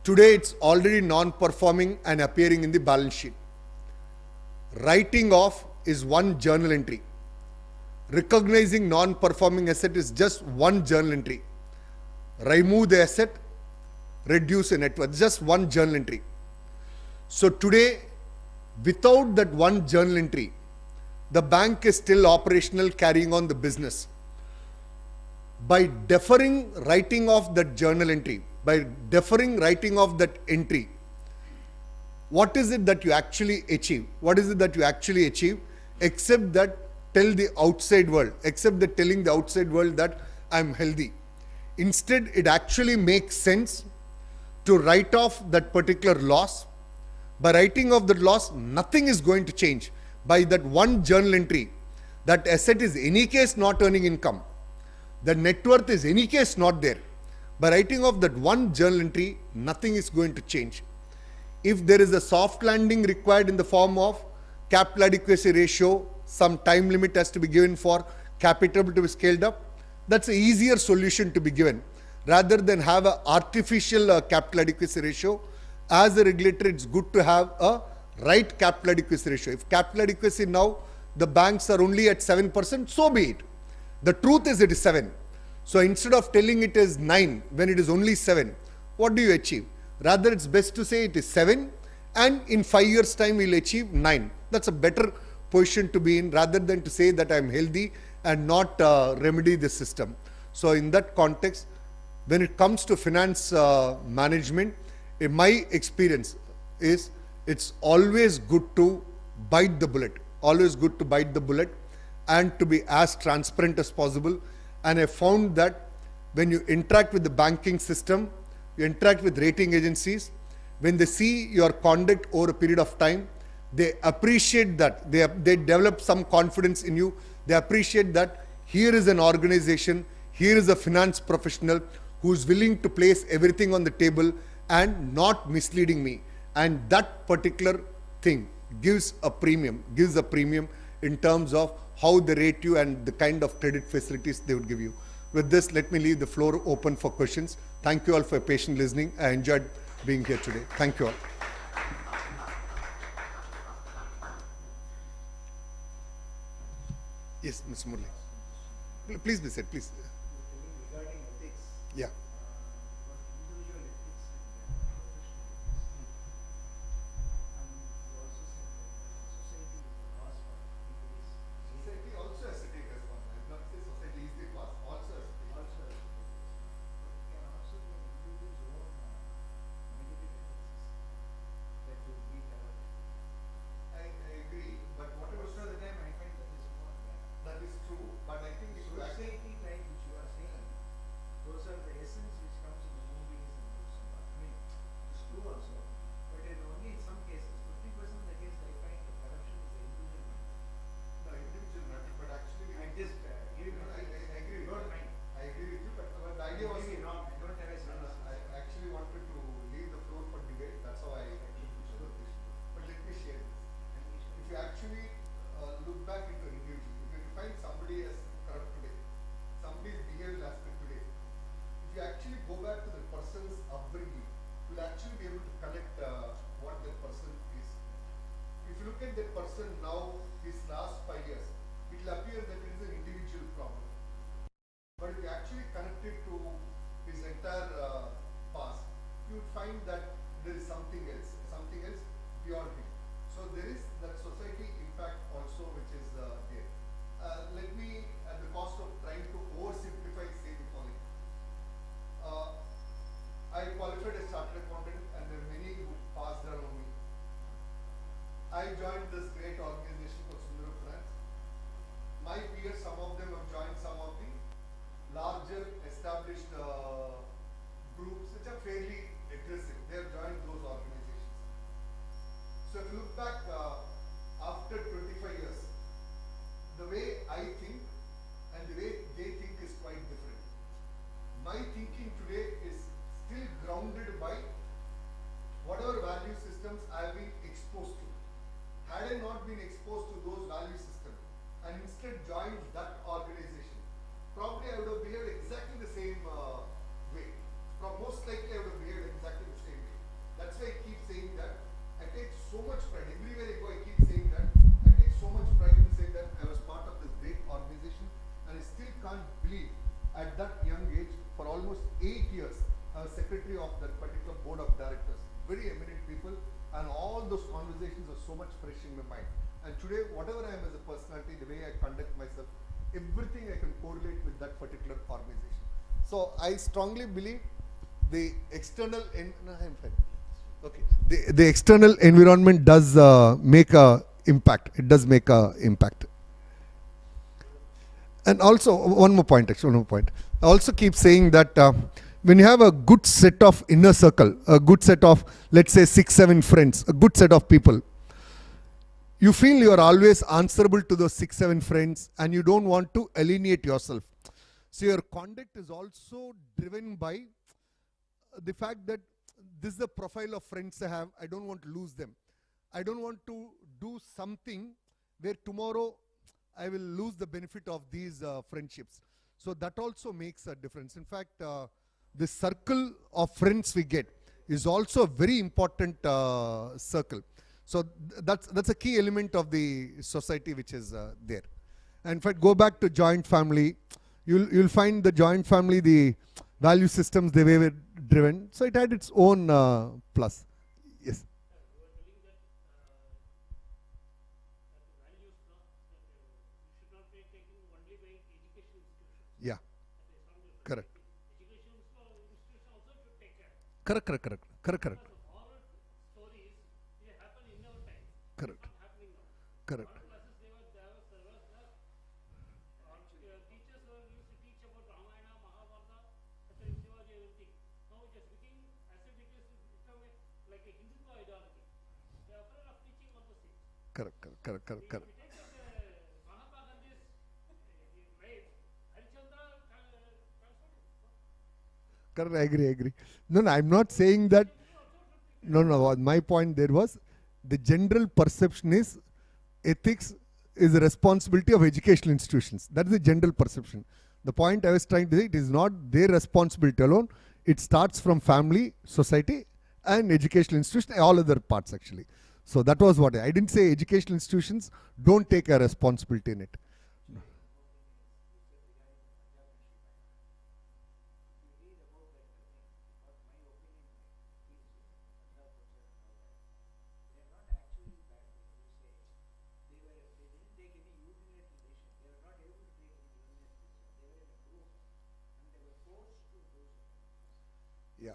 Speaker 5: today it's already non-performing and appearing in the balance sheet. Writing off is one journal entry. Recognizing non-performing asset is just one journal entry. Remove the asset, reduce the net worth, just one journal entry. So today, without that one journal entry, the bank is still operational, carrying on the business. By deferring writing off that journal entry, by deferring writing off that entry, what is it that you actually achieve? What is it that you actually achieve? Except that telling the outside world that I'm healthy. Instead, it actually makes sense to write off that particular loss. By writing off that loss, nothing is going to change. By that one journal entry, that asset is any case not earning income. The net worth is any case not there. By writing off that one journal entry, nothing is going to change. If there is a soft landing required in the form of capital adequacy ratio, some time limit has to be given for capital to be scaled up, that's an easier solution to be given. Rather than have an artificial capital adequacy ratio, as a regulator, it's good to have a right capital adequacy ratio. If capital adequacy now, the banks are only at 7%, so be it. The truth is it is 7. So instead of telling it is 9 when it is only 7, what do you achieve? Rather, it's best to say it is 7 and in 5 years' time we'll achieve 9. That's a better position to be in rather than to say that I'm healthy and not remedy the system. So in that context, when it comes to finance management, in my experience is it's always good to bite the bullet. Always good to bite the bullet and to be as transparent as possible. And I found that when you interact with the banking system, you interact with rating agencies, when they see your conduct over a period of time, they appreciate that. They develop some confidence in you. They appreciate that here is an organization, here is a finance professional who is willing to place everything on the table and not misleading me. And that particular thing gives a premium in terms of how they rate you and the kind of credit facilities they would give you. With this, let me leave the floor open for questions. Thank you all for patient listening. I enjoyed being here today. Thank you all. Yes, Mr. Murli. Please be said, please.
Speaker 4: Regarding ethics,
Speaker 5: Yeah.
Speaker 4: individual ethics and professional ethics. And you also said that society is the cause for
Speaker 5: Society also has to take responsibility. Not say society is the cause, also has to take responsibility.
Speaker 4: can also be an individual's own negative ethics that would be developed.
Speaker 5: I agree, but whatever
Speaker 4: Most of the time I find that is more,
Speaker 5: that is true, but I think if you actually
Speaker 4: society like which you are saying, those are the essence which comes in the movies and books and all. I mean, it's true also, but in only in some cases, 50% of the cases I find the corruption is the individual mind.
Speaker 5: no individual matter, but actually
Speaker 4: I'm just giving
Speaker 5: I agree with
Speaker 4: don't
Speaker 5: that.
Speaker 4: mind.
Speaker 5: I agree with you, but the idea was
Speaker 4: Maybe wrong, I don't have a sense.
Speaker 5: I actually wanted to leave the floor for debate. That's how I actually pushed the issue. But let me share this. If you actually look back into an individual, if you find somebody as corrupt today, somebody's behavioral aspect today, if you actually go back to the person's upbringing, you'll actually be able to connect what that person is. If you look at that person now, his last 5 years, it will appear that it is an individual problem. But if you actually connect it to his entire past, you would find that there is something else beyond him. So there is that society impact also which is there. Let me, at the cost of trying to oversimplify, say the following. I qualified as chartered accountant and there are many who passed around me. I joined this great organization called Sundaram Finance. My peers, some of them have joined some of the larger established groups which are fairly aggressive. They have joined those organizations. So if you look back after 25 years, the way I think and the way they think is quite different. My thinking today is still grounded by whatever value systems I have been exposed to. Had I not been exposed to those value systems and instead joined that organization, probably I would have behaved exactly the same way. Most likely I would have behaved exactly the same way. That's why I keep saying that I take so much pride. Everywhere I go, I keep saying that I take so much pride in saying that I was part of this great organization, and I still can't believe at that young age, for almost 8 years, I was secretary of that particular board of directors. Very eminent people, and all those conversations are so much fresh in my mind. And today, whatever I am as a personality, the way I conduct myself, everything I can correlate with that particular organization. So I strongly believe the external I'm fine. Okay. The external environment does make a impact. It does make a impact. And also one more point. I also keep saying that when you have a good set of inner circle, a good set of, let's say, 6-7 friends, a good set of people, you feel you are always answerable to those 6-7 friends and you don't want to alienate yourself. So your conduct is also driven by the fact that this is the profile of friends I have, I don't want to lose them. I don't want to do something where tomorrow I will lose the benefit of these friendships. So that also makes a difference. In fact, the circle of friends we get is also a very important circle. So that's a key element of the society which is there. And in fact, go back to joint family, you'll find the joint family, the value systems, they were driven. So it had its own plus. Yes. Yeah. Correct. Correct. Correct. Correct. Correct. Correct. Correct, I agree. No, I'm not saying that. No, my point there was the general perception is ethics is the responsibility of educational institutions. That is the general perception. The point I was trying to say, it is not their responsibility alone. It starts from family, society, and educational institution, all other parts actually. So that was what I didn't say educational institutions don't take a responsibility in it. Yeah.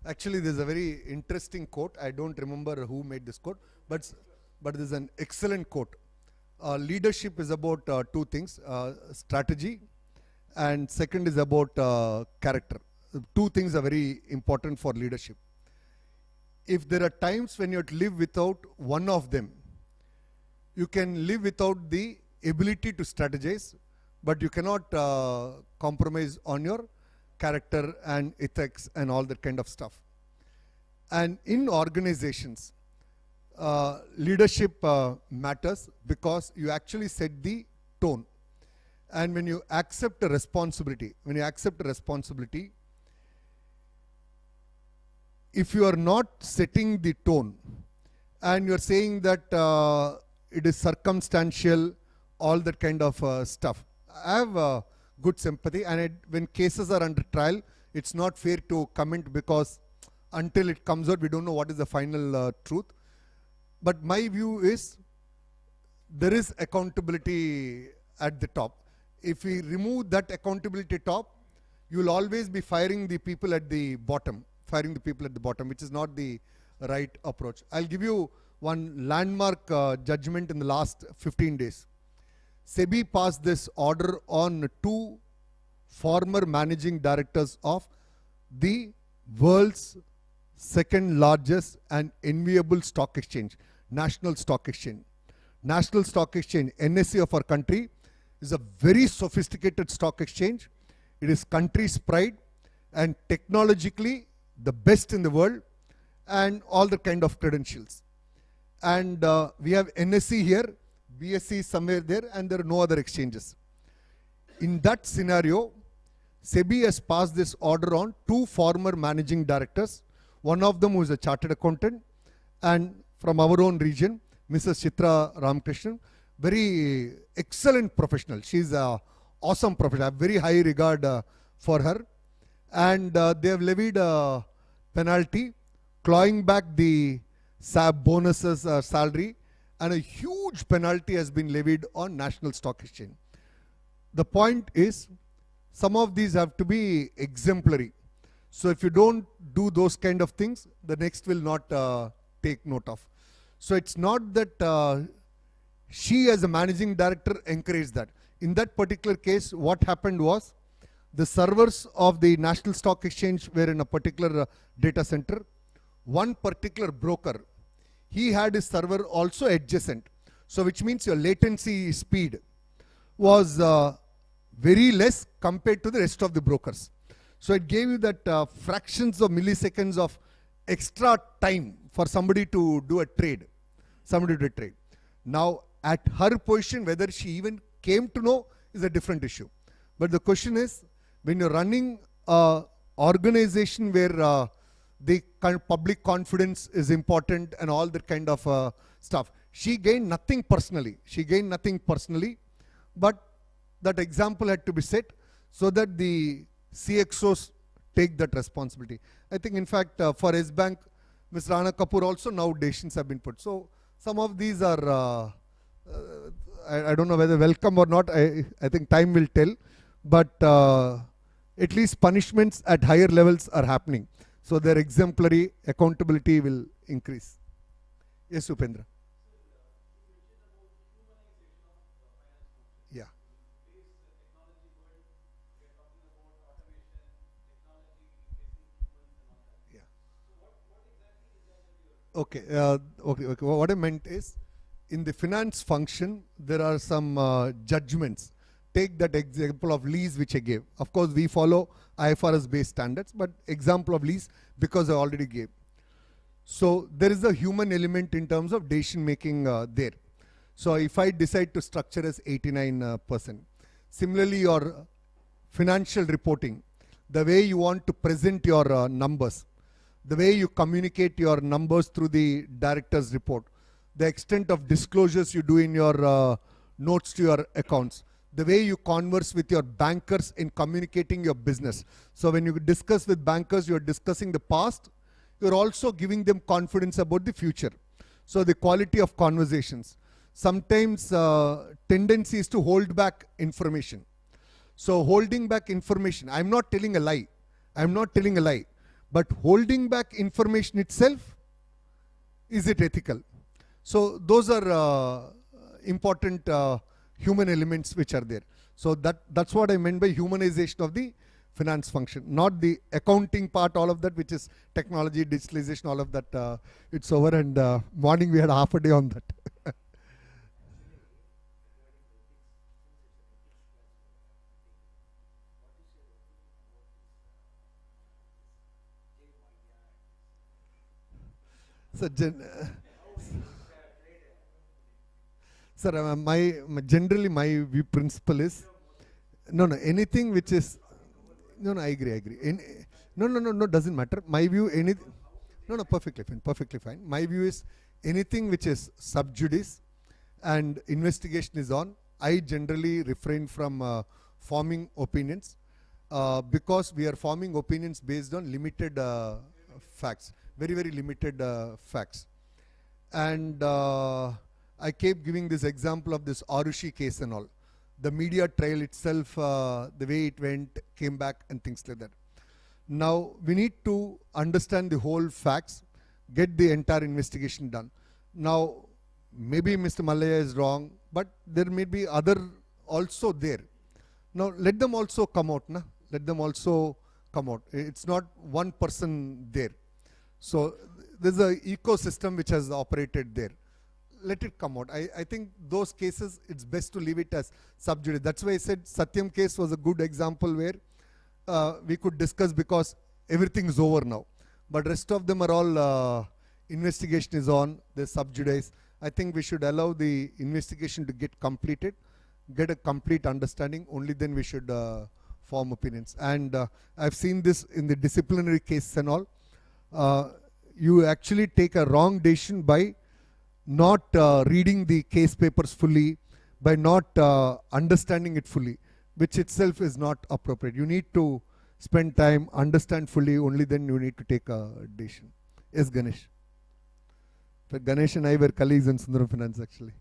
Speaker 5: Actually, there's a very interesting quote. I don't remember who made this quote, but there's an excellent quote. Leadership is about two things, strategy, and second is about character. Two things are very important for leadership. If there are times when you have to live without one of them, you can live without the ability to strategize, but you cannot compromise on your character and ethics and all that kind of stuff. And in organizations, leadership matters because you actually set the tone. And when you accept a responsibility, if you are not setting the tone and you're saying that it is circumstantial, all that kind of stuff, I have good sympathy, and when cases are under trial, it's not fair to comment because until it comes out, we don't know what is the final truth. But my view is there is accountability at the top. If we remove that accountability top, you will always be firing the people at the bottom, which is not the right approach. I'll give you one landmark judgment in the last 15 days. SEBI passed this order on two former managing directors of the world's second largest and enviable stock exchange, National Stock Exchange. National Stock Exchange, NSE of our country, is a very sophisticated stock exchange. It is country's pride and technologically the best in the world and all the kind of credentials. And we have NSE here, BSE somewhere there, and there are no other exchanges. In that scenario, SEBI has passed this order on two former managing directors, one of them who is a chartered accountant, and from our own region, Mrs. Chitra Ramakrishnan, very excellent professional. She's an awesome professional. I have very high regard for her. And they have levied a penalty, clawing back the bonuses, salary, and a huge penalty has been levied on National Stock Exchange. The point is, some of these have to be exemplary. So if you don't do those kind of things, the next will not take note of. So it's not that she as a managing director encouraged that. In that particular case, what happened was, The servers of the National Stock Exchange were in a particular data center. One particular broker, he had his server also adjacent. So which means your latency speed was very less compared to the rest of the brokers. So it gave you that fractions of milliseconds of extra time for somebody to do a trade. Now at her position, whether she even came to know is a different issue. But the question is, when you're running a organization where the public confidence is important and all that kind of stuff, she gained nothing personally. But that example had to be set so that the CXOs take that responsibility. I think in fact for S-Bank, Ms. Rana Kapoor also now decisions have been put. So some of these are, I don't know whether welcome or not, I think time will tell. But at least punishments at higher levels are happening. So their exemplary accountability will increase. Yes, Upendra. Yeah. Yeah. Okay. Okay. What I meant is, in the finance function, there are some judgments. Take that example of lease which I gave. Of course, we follow IFRS based standards, but example of lease because I already gave. So there is a human element in terms of decision making there. So if I decide to structure as 89%, similarly your financial reporting, the way you want to present your numbers, the way you communicate your numbers through the director's report, the extent of disclosures you do in your notes to your accounts, the way you converse with your bankers in communicating your business. So when you discuss with bankers, you're discussing the past, you're also giving them confidence about the future. So the quality of conversations. Sometimes tendency is to hold back information. So holding back information, I'm not telling a lie. But holding back information itself, is it ethical? So those are important human elements which are there. So that's what I meant by humanization of the finance function, not the accounting part, all of that, which is technology, digitalization, all of that. It's over, and morning we had half a day on that. So sir, generally my view principle is, anything which is, I agree. Doesn't matter. My view, perfectly fine. My view is anything which is sub judice and investigation is on, I generally refrain from forming opinions because we are forming opinions based on limited facts, very limited facts. And I kept giving this example of this Arushi case and all. The media trial itself, the way it went, came back and things like that. Now, we need to understand the whole facts, get the entire investigation done. Now, maybe Mr. Malaya is wrong, but there may be other also there. Now, let them also come out. It's not one person there. So, there's an ecosystem which has operated there. Let it come out. I think those cases, it's best to leave it as sub judice. That's why I said Satyam case was a good example where we could discuss because everything is over now. But rest of them are all investigation is on, there's sub judice. I think we should allow the investigation to get completed, get a complete understanding, only then we should form opinions. And I've seen this in the disciplinary cases and all. You actually take a wrong decision by not reading the case papers fully, by not understanding it fully, which itself is not appropriate. You need to spend time, understand fully, only then you need to take a decision. Yes, Ganesh. But Ganesh and I were colleagues in Sundaram Finance actually.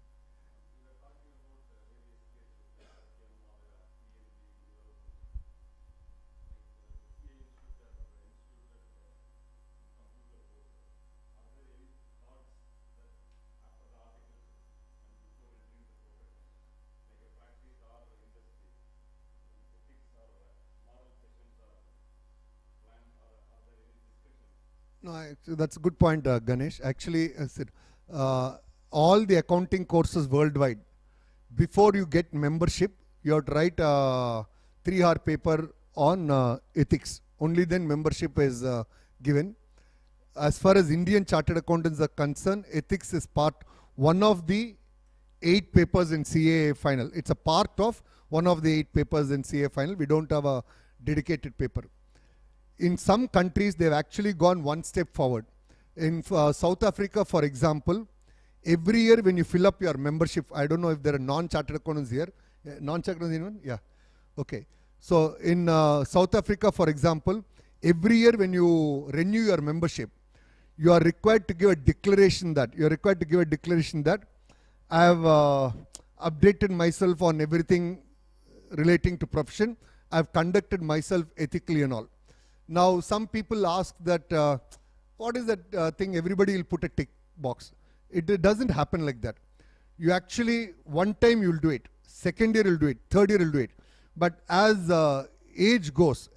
Speaker 5: No, that's a good point, Ganesh. Actually, all the accounting courses worldwide, before you get membership, you have to write a 3-hour paper on ethics. Only then membership is given. As far as Indian Chartered Accountants are concerned, ethics is one of the 8 papers in CA final. It's a part of one of the 8 papers in CA final. We don't have a dedicated paper. In some countries, they've actually gone one step forward. In South Africa, for example, every year when you fill up your membership, I don't know if there are non-chartered accountants here. Non-chartered accountants, anyone? Yeah. Okay. So in South Africa, for example, every year when you renew your membership, you are required to give a declaration that I have updated myself on everything relating to profession. I have conducted myself ethically and all. Now, some people ask that, what is that thing? Everybody will put a tick box. It doesn't happen like that. You actually, one time you'll do it, second year you'll do it, third year you'll do it. But as age goes,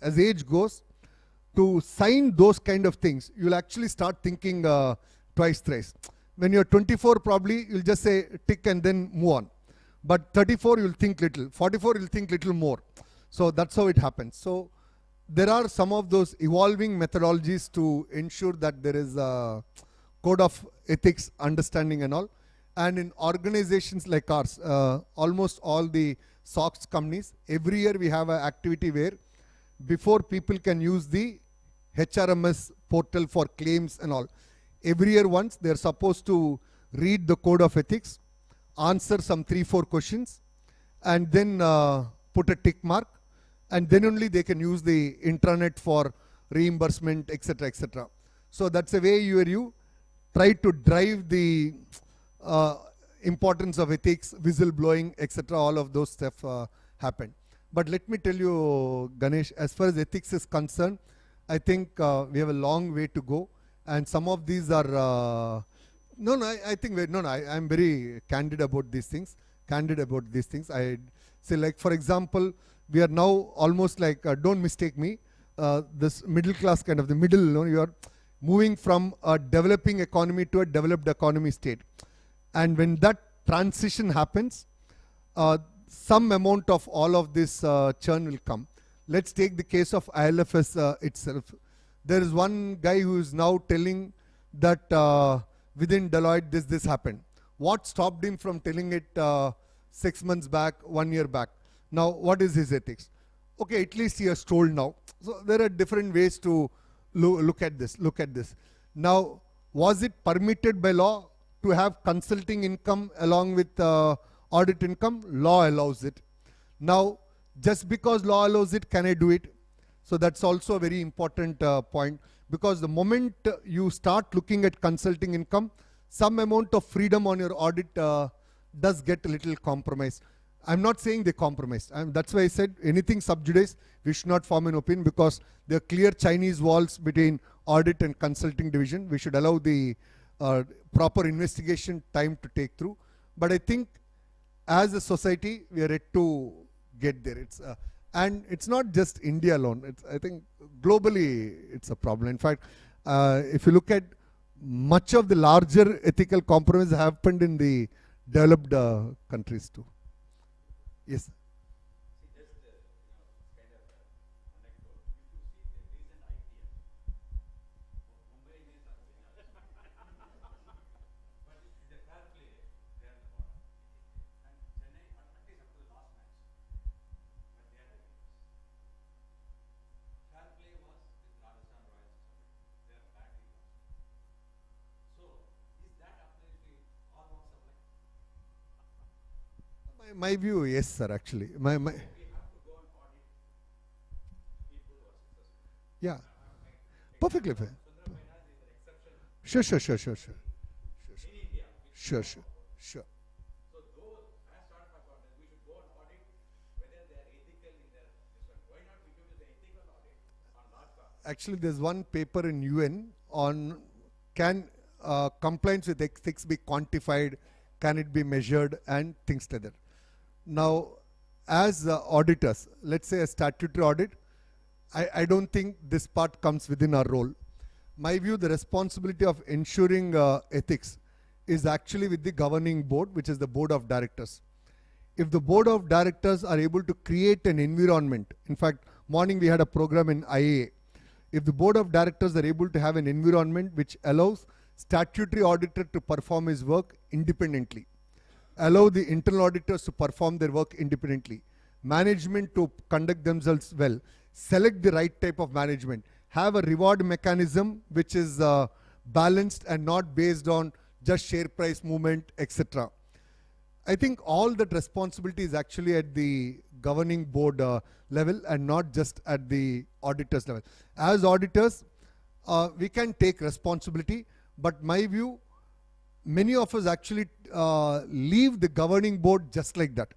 Speaker 5: to sign those kind of things, you'll actually start thinking twice, thrice. When you're 24, probably you'll just say tick and then move on. But 34, you'll think little. 44, you'll think little more. So that's how it happens. So there are some of those evolving methodologies to ensure that there is a code of ethics, understanding and all. And in organizations like ours, almost all the SOX companies, every year we have an activity where before people can use the HRMS portal for claims and all, every year once they're supposed to read the code of ethics, answer some 3-4 questions, and then put a tick mark, and then only they can use the intranet for reimbursement, etc., etc. So that's a way you try to drive the importance of ethics, whistleblowing, etc. All of those stuff happen. But let me tell you, Ganesh, as far as ethics is concerned, I think we have a long way to go, and some of these are I'm very candid about these things. I say, like, for example, we are now almost like, don't mistake me, this middle class kind of the middle, you are moving from a developing economy to a developed economy state. And when that transition happens, some amount of all of this churn will come. Let's take the case of ILFS itself. There is one guy who is now telling that within Deloitte this happened. What stopped him from telling it 6 months back, 1 year back? Now, what is his ethics? Okay, at least he has told now. So there are different ways to look at this. Now, was it permitted by law to have consulting income along with audit income? Law allows it. Now, just because law allows it, can I do it? So that's also a very important point, because the moment you start looking at consulting income, some amount of freedom on your audit does get a little compromised. I'm not saying they compromised. That's why I said anything sub judice, we should not form an opinion, because there are clear Chinese walls between audit and consulting division. We should allow the proper investigation time to take through. But I think as a society, we are yet to get there. And it's not just India alone. I think globally it's a problem. In fact, if you look at much of the larger ethical compromises happened in the developed countries too. Yes. My view, yes, sir, actually. Yeah, perfectly fair. Sure. Actually, there's one paper in UN on can compliance with ethics be quantified, can it be measured, and things like that. Now, as auditors, let's say a statutory audit, I don't think this part comes within our role. my view, the responsibility of ensuring ethics is actually with the governing board, which is the board of directors. If the board of directors are able to create an environment, in fact, morning we had a program in IAA. If the board of directors are able to have an environment which allows statutory auditor to perform his work independently, allow the internal auditors to perform their work independently, management to conduct themselves well, select the right type of management, have a reward mechanism which is balanced and not based on just share price movement, etc. I think all that responsibility is actually at the governing board level and not just at the auditors level. As auditors, we can take responsibility, but my view, many of us actually leave the governing board just like that.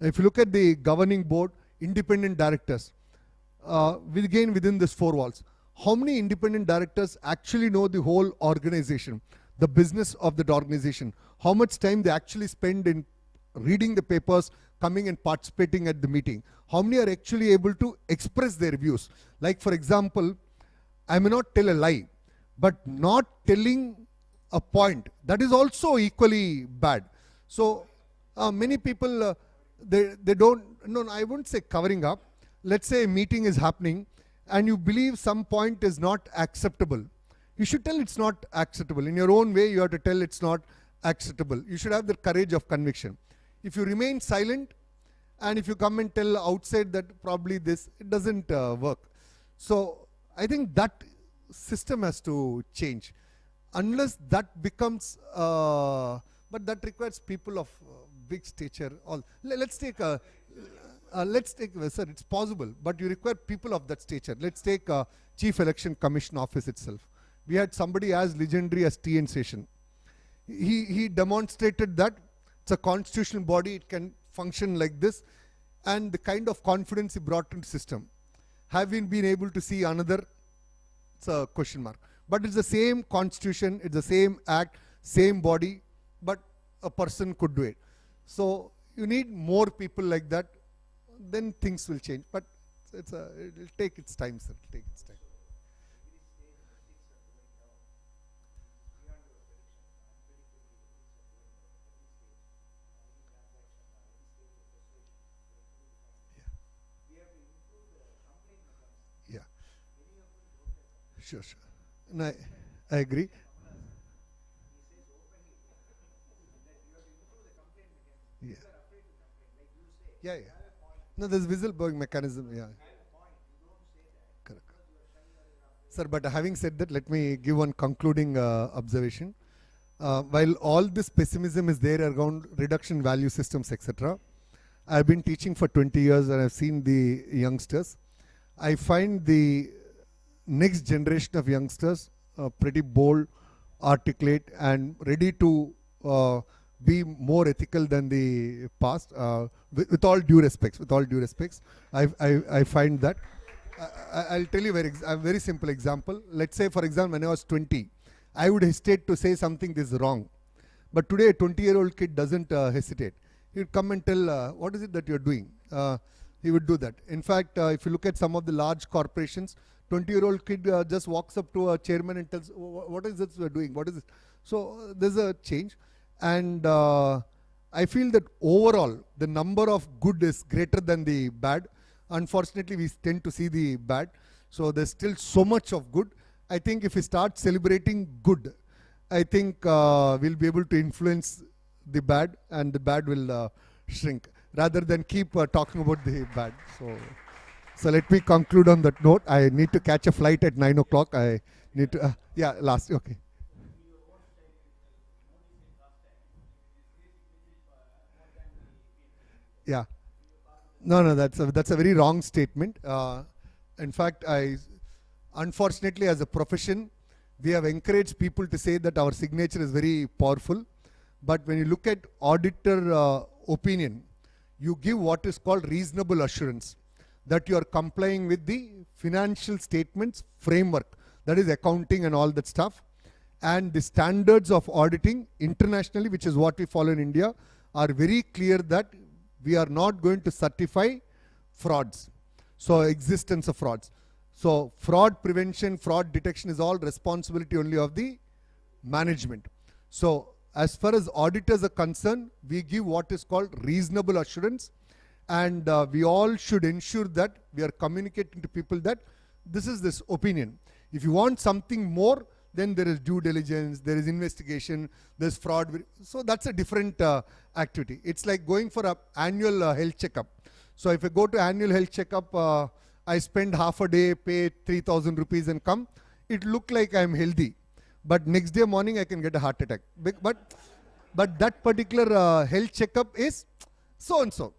Speaker 5: If you look at the governing board, independent directors, again within this four walls, how many independent directors actually know the whole organization, the business of that organization, how much time they actually spend in reading the papers, coming and participating at the meeting, how many are actually able to express their views. Like for example, I may not tell a lie, but not telling a point, that is also equally bad. So many people, they don't, no, I wouldn't say covering up. Let's say a meeting is happening and you believe some point is not acceptable. You should tell it's not acceptable. In your own way, you have to tell it's not acceptable. You should have the courage of conviction. If you remain silent and if you come and tell outside that probably this, it doesn't work. So I think that system has to change. Unless that becomes, but that requires people of big stature. Let's take sir, it's possible, but you require people of that stature. Let's take Chief Election Commission Office itself. We had somebody as legendary as T.N. Seshan. He demonstrated that it's a constitutional body, it can function like this, and the kind of confidence he brought into the system. Have we been able to see another? It's a question mark. But it's the same constitution, it's the same act, same body, but a person could do it. So you need more people like that, then things will change. But it'll take its time, sir. It'll take its time. Yeah. Sure. No, I agree. Yeah. Yeah. No, there's whistleblowing mechanism. Yeah. Correct. Sir, but having said that, let me give one concluding observation. While all this pessimism is there around reduction value systems, etc., I've been teaching for 20 years and I've seen the youngsters. I find the next generation of youngsters pretty bold, articulate, and ready to be more ethical than the past. With all due respects, I find that. I'll tell you a very simple example. Let's say, for example, when I was 20, I would hesitate to say something this is wrong. But today, a 20-year-old kid doesn't hesitate. He would come and tell, what is it that you're doing? He would do that. In fact, if you look at some of the large corporations, 20-year-old kid just walks up to a chairman and tells, what is this we're doing? What is this? So there's a change. And I feel that overall, the number of good is greater than the bad. Unfortunately, we tend to see the bad. So there's still so much of good. I think if we start celebrating good, I think we'll be able to influence the bad, and the bad will shrink, rather than keep talking about the bad. So let me conclude on that note. I need to catch a flight at 9 o'clock. I need to, okay. Yeah. No, that's a very wrong statement. In fact, unfortunately, as a profession, we have encouraged people to say that our signature is very powerful. But when you look at auditor opinion, you give what is called reasonable assurance that you are complying with the financial statements framework, that is accounting and all that stuff. And the standards of auditing internationally, which is what we follow in India, are very clear that we are not going to certify frauds. So existence of frauds. So fraud prevention, fraud detection is all responsibility only of the management. So as far as auditors are concerned, we give what is called reasonable assurance, and we all should ensure that we are communicating to people that this is this opinion. If you want something more, then there is due diligence, there is investigation, there's fraud. So that's a different activity. It's like going for an annual health checkup. So if I go to annual health checkup, I spend half a day, pay 3,000 rupees and come. It look like I'm healthy, but next day morning I can get a heart attack. But that particular health checkup is so and so.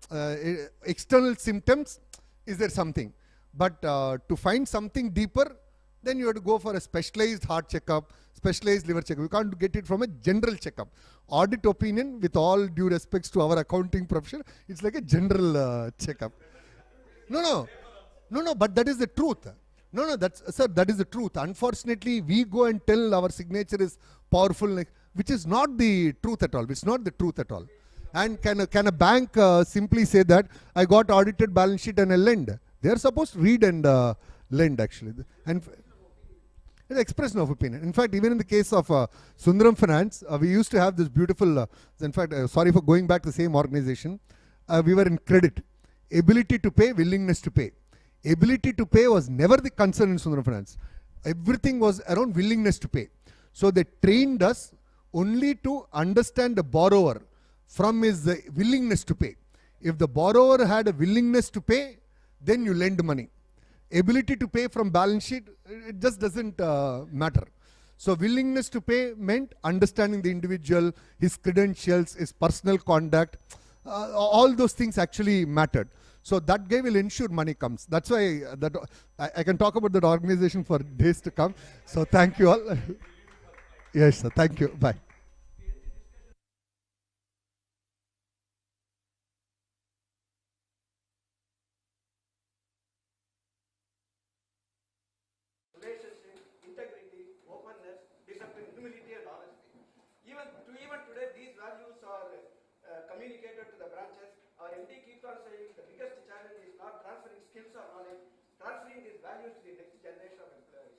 Speaker 5: External symptoms, is there something? But to find something deeper, then you have to go for a specialized heart checkup, specialized liver checkup. You can't get it from a general checkup. Audit opinion, with all due respects to our accounting profession, it's like a general checkup. No, but that is the truth. No, that is the truth. Unfortunately, we go and tell our signature is powerful, like, which is not the truth at all. It's not the truth at all. And can a bank simply say that I got audited balance sheet and I lend? They are supposed to read and lend actually. And it's expression of opinion. In fact, even in the case of Sundaram Finance, we used to have this beautiful, in fact, sorry for going back to the same organization, we were in credit. Ability to pay, willingness to pay. Ability to pay was never the concern in Sundaram Finance. Everything was around willingness to pay. So they trained us only to understand the borrower from his willingness to pay. If the borrower had a willingness to pay, then you lend money. Ability to pay from balance sheet, it just doesn't matter. So willingness to pay meant understanding the individual, his credentials, his personal conduct, all those things actually mattered. So that guy will ensure money comes. That's why I can talk about that organization for days to come. So thank you all. Yes, sir. Thank you. Bye.
Speaker 6: Relationship, integrity, openness, discipline, humility, and honesty. Even today, these values are communicated to the branches. Our MD keeps on saying the biggest challenge is not transferring skills or knowledge, transferring these values to the next generation of employees.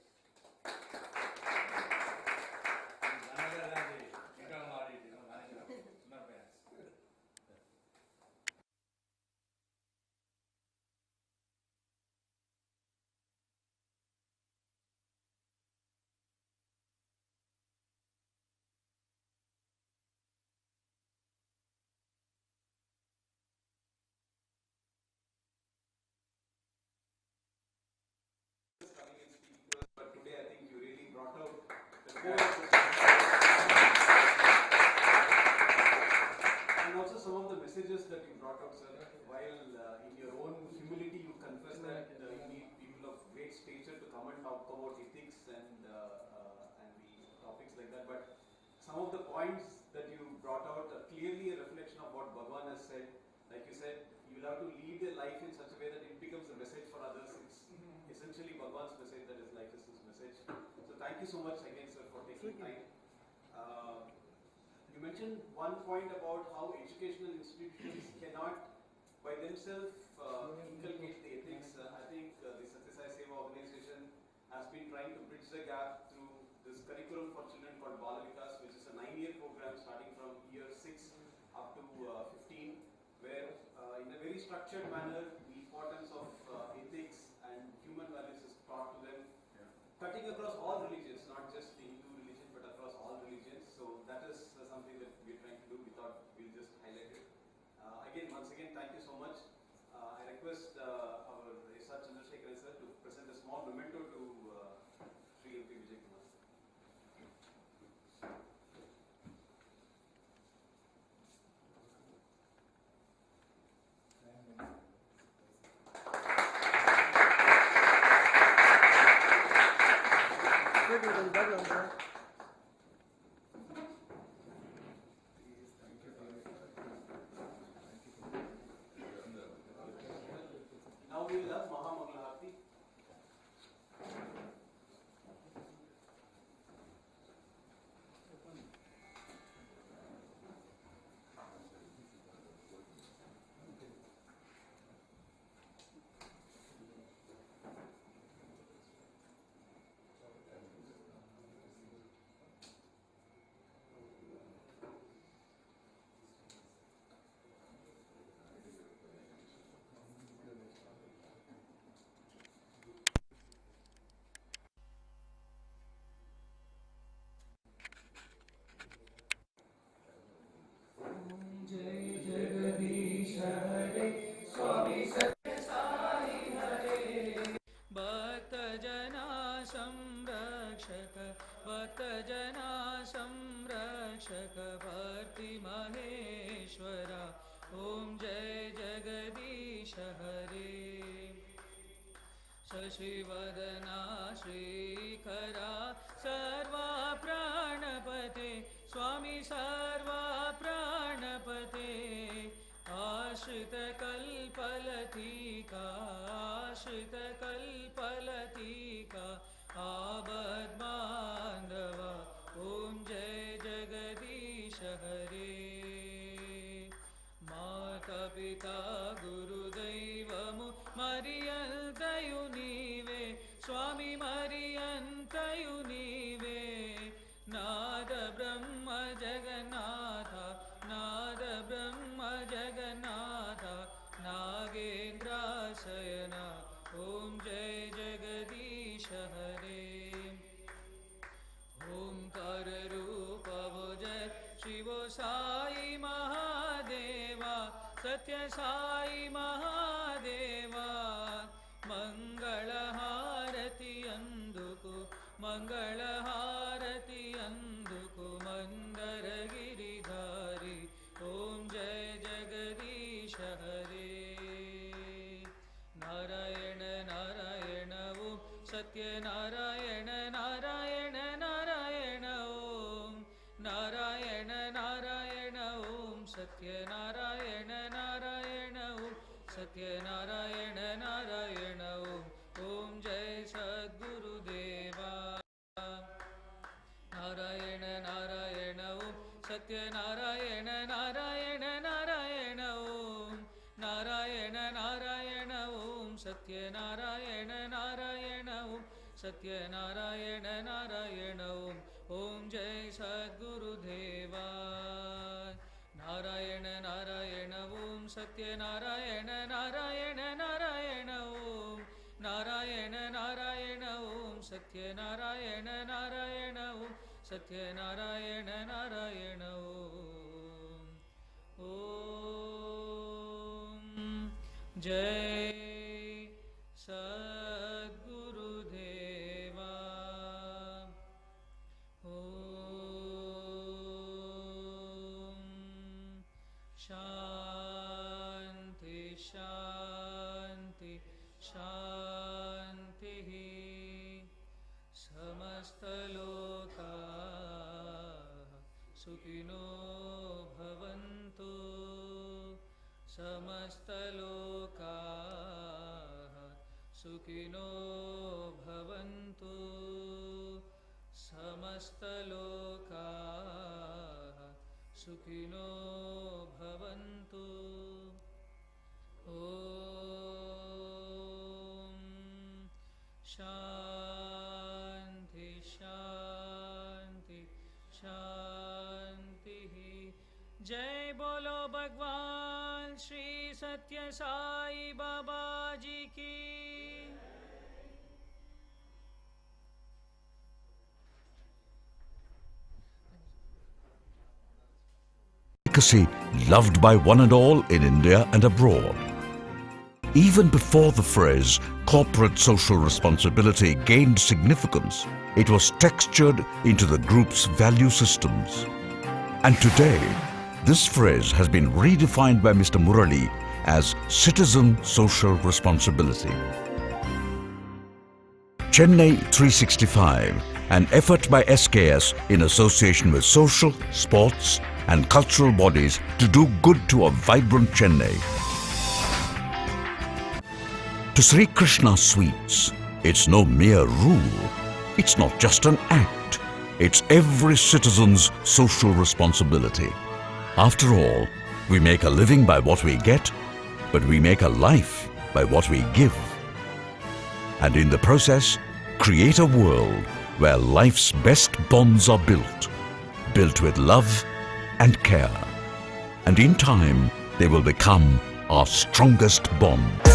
Speaker 3: But today I think you really brought out the core. And also some of the messages that you brought out, sir, while in your own humility you confess that you need people of great stature to come and talk about ethics and the topics like that. But some of the points that you brought out are clearly a reflection of what Bhagwan has said. Like you said, you will have to lead a life in such a way that it becomes a message for others. It's essentially Bhagwan's message, that his life is his message. So thank you so much again, sir, for taking time. You mentioned one point about how educational institutions cannot by themselves inculcate the ethics. I think the Satya Sai Seva organization has been trying to bridge the gap through this curriculum for children called Bala Vikas, which is a 9-year program starting from year 6 up to 15, where in a very structured manner the importance of ethics and human values is taught to them, cutting across all religions, not just the Hindu religion, but across all religions. So that is something that we're trying to do. We thought we'll just highlight it. Once again, thank you so much. I request our S.R. Chandrasekharan sir to present a small memento to Sri L.P. Vijay Kumar. Now we will have Mahamangala Aarti.
Speaker 7: शकवर्ति Maheshwara ॐ जय जगदीश हरे शशिवदना श्रीकरा सर्वा प्राणपते स्वामी सर्वा प्राणपते आश्रितकल्पलतिका आबद्बान्धवा ॐ जय जगदीश हरे माता पिता गुरुदैवमु मरियन्तयु नीवे स्वामी मरियन्तयु नीवे नाद ब्रह्म जगन्नाथ नाद ब्रह्म जगन्नाथ नागेन्द्राशयन ॐ जय जगदीश हरे ओंकार रूप जय शिव साई महादेवा सत्य साई महादेवा मंगलहारति अंदुकु मंगलहारति अंदुकु मंदर गिरिधारी ओम जय जगदीश हरे नारायण नारायण ओम सत्य नारायण नारायण नारायण ओम नारायण नारायण ओम सत्य नारायण नारायण ओम सत्य नारायण नारायण ओम जय सद्गुरुदेवा नारायण नारायण ओम सत्य नारायण नारायण नारायण ओम नारायण नारायण ओम सत्य नारायण नारायण ओम सत्य नारायण नारायण ओम जय सद्गुरुदेवा नारायण नारायण ओम सत्य नारायण नारायण नारायण ओम नारायण नारायण ओम सत्य नारायण नारायण ओम सत्य नारायण नारायण ओम जय सद्गुरुदेवा ओम शांति शांति शांति समस्तलोकाः सुखिनो भवन्तु समस्तलोकाः सुखिनो भवन्तु समस्तलोकाः सुखिनो भवन्तु ॐ शान्ति शान्ति शान्तिः जय बोलो भगवान श्री सत्य साई बाबा जी की
Speaker 1: loved by one and all in India and abroad. Even before the phrase corporate social responsibility gained significance, it was textured into the group's value systems. And today, this phrase has been redefined by Mr. Murali as citizen social responsibility. Chennai 365, an effort by SKS in association with social, sports and cultural bodies to do good to a vibrant Chennai. To Sri Krishna Sweets, it's no mere rule. It's not just an act. It's every citizen's social responsibility. After all, we make a living by what we get, but we make a life by what we give. And in the process, create a world where life's best bonds are built with love and care. And in time, they will become our strongest bond.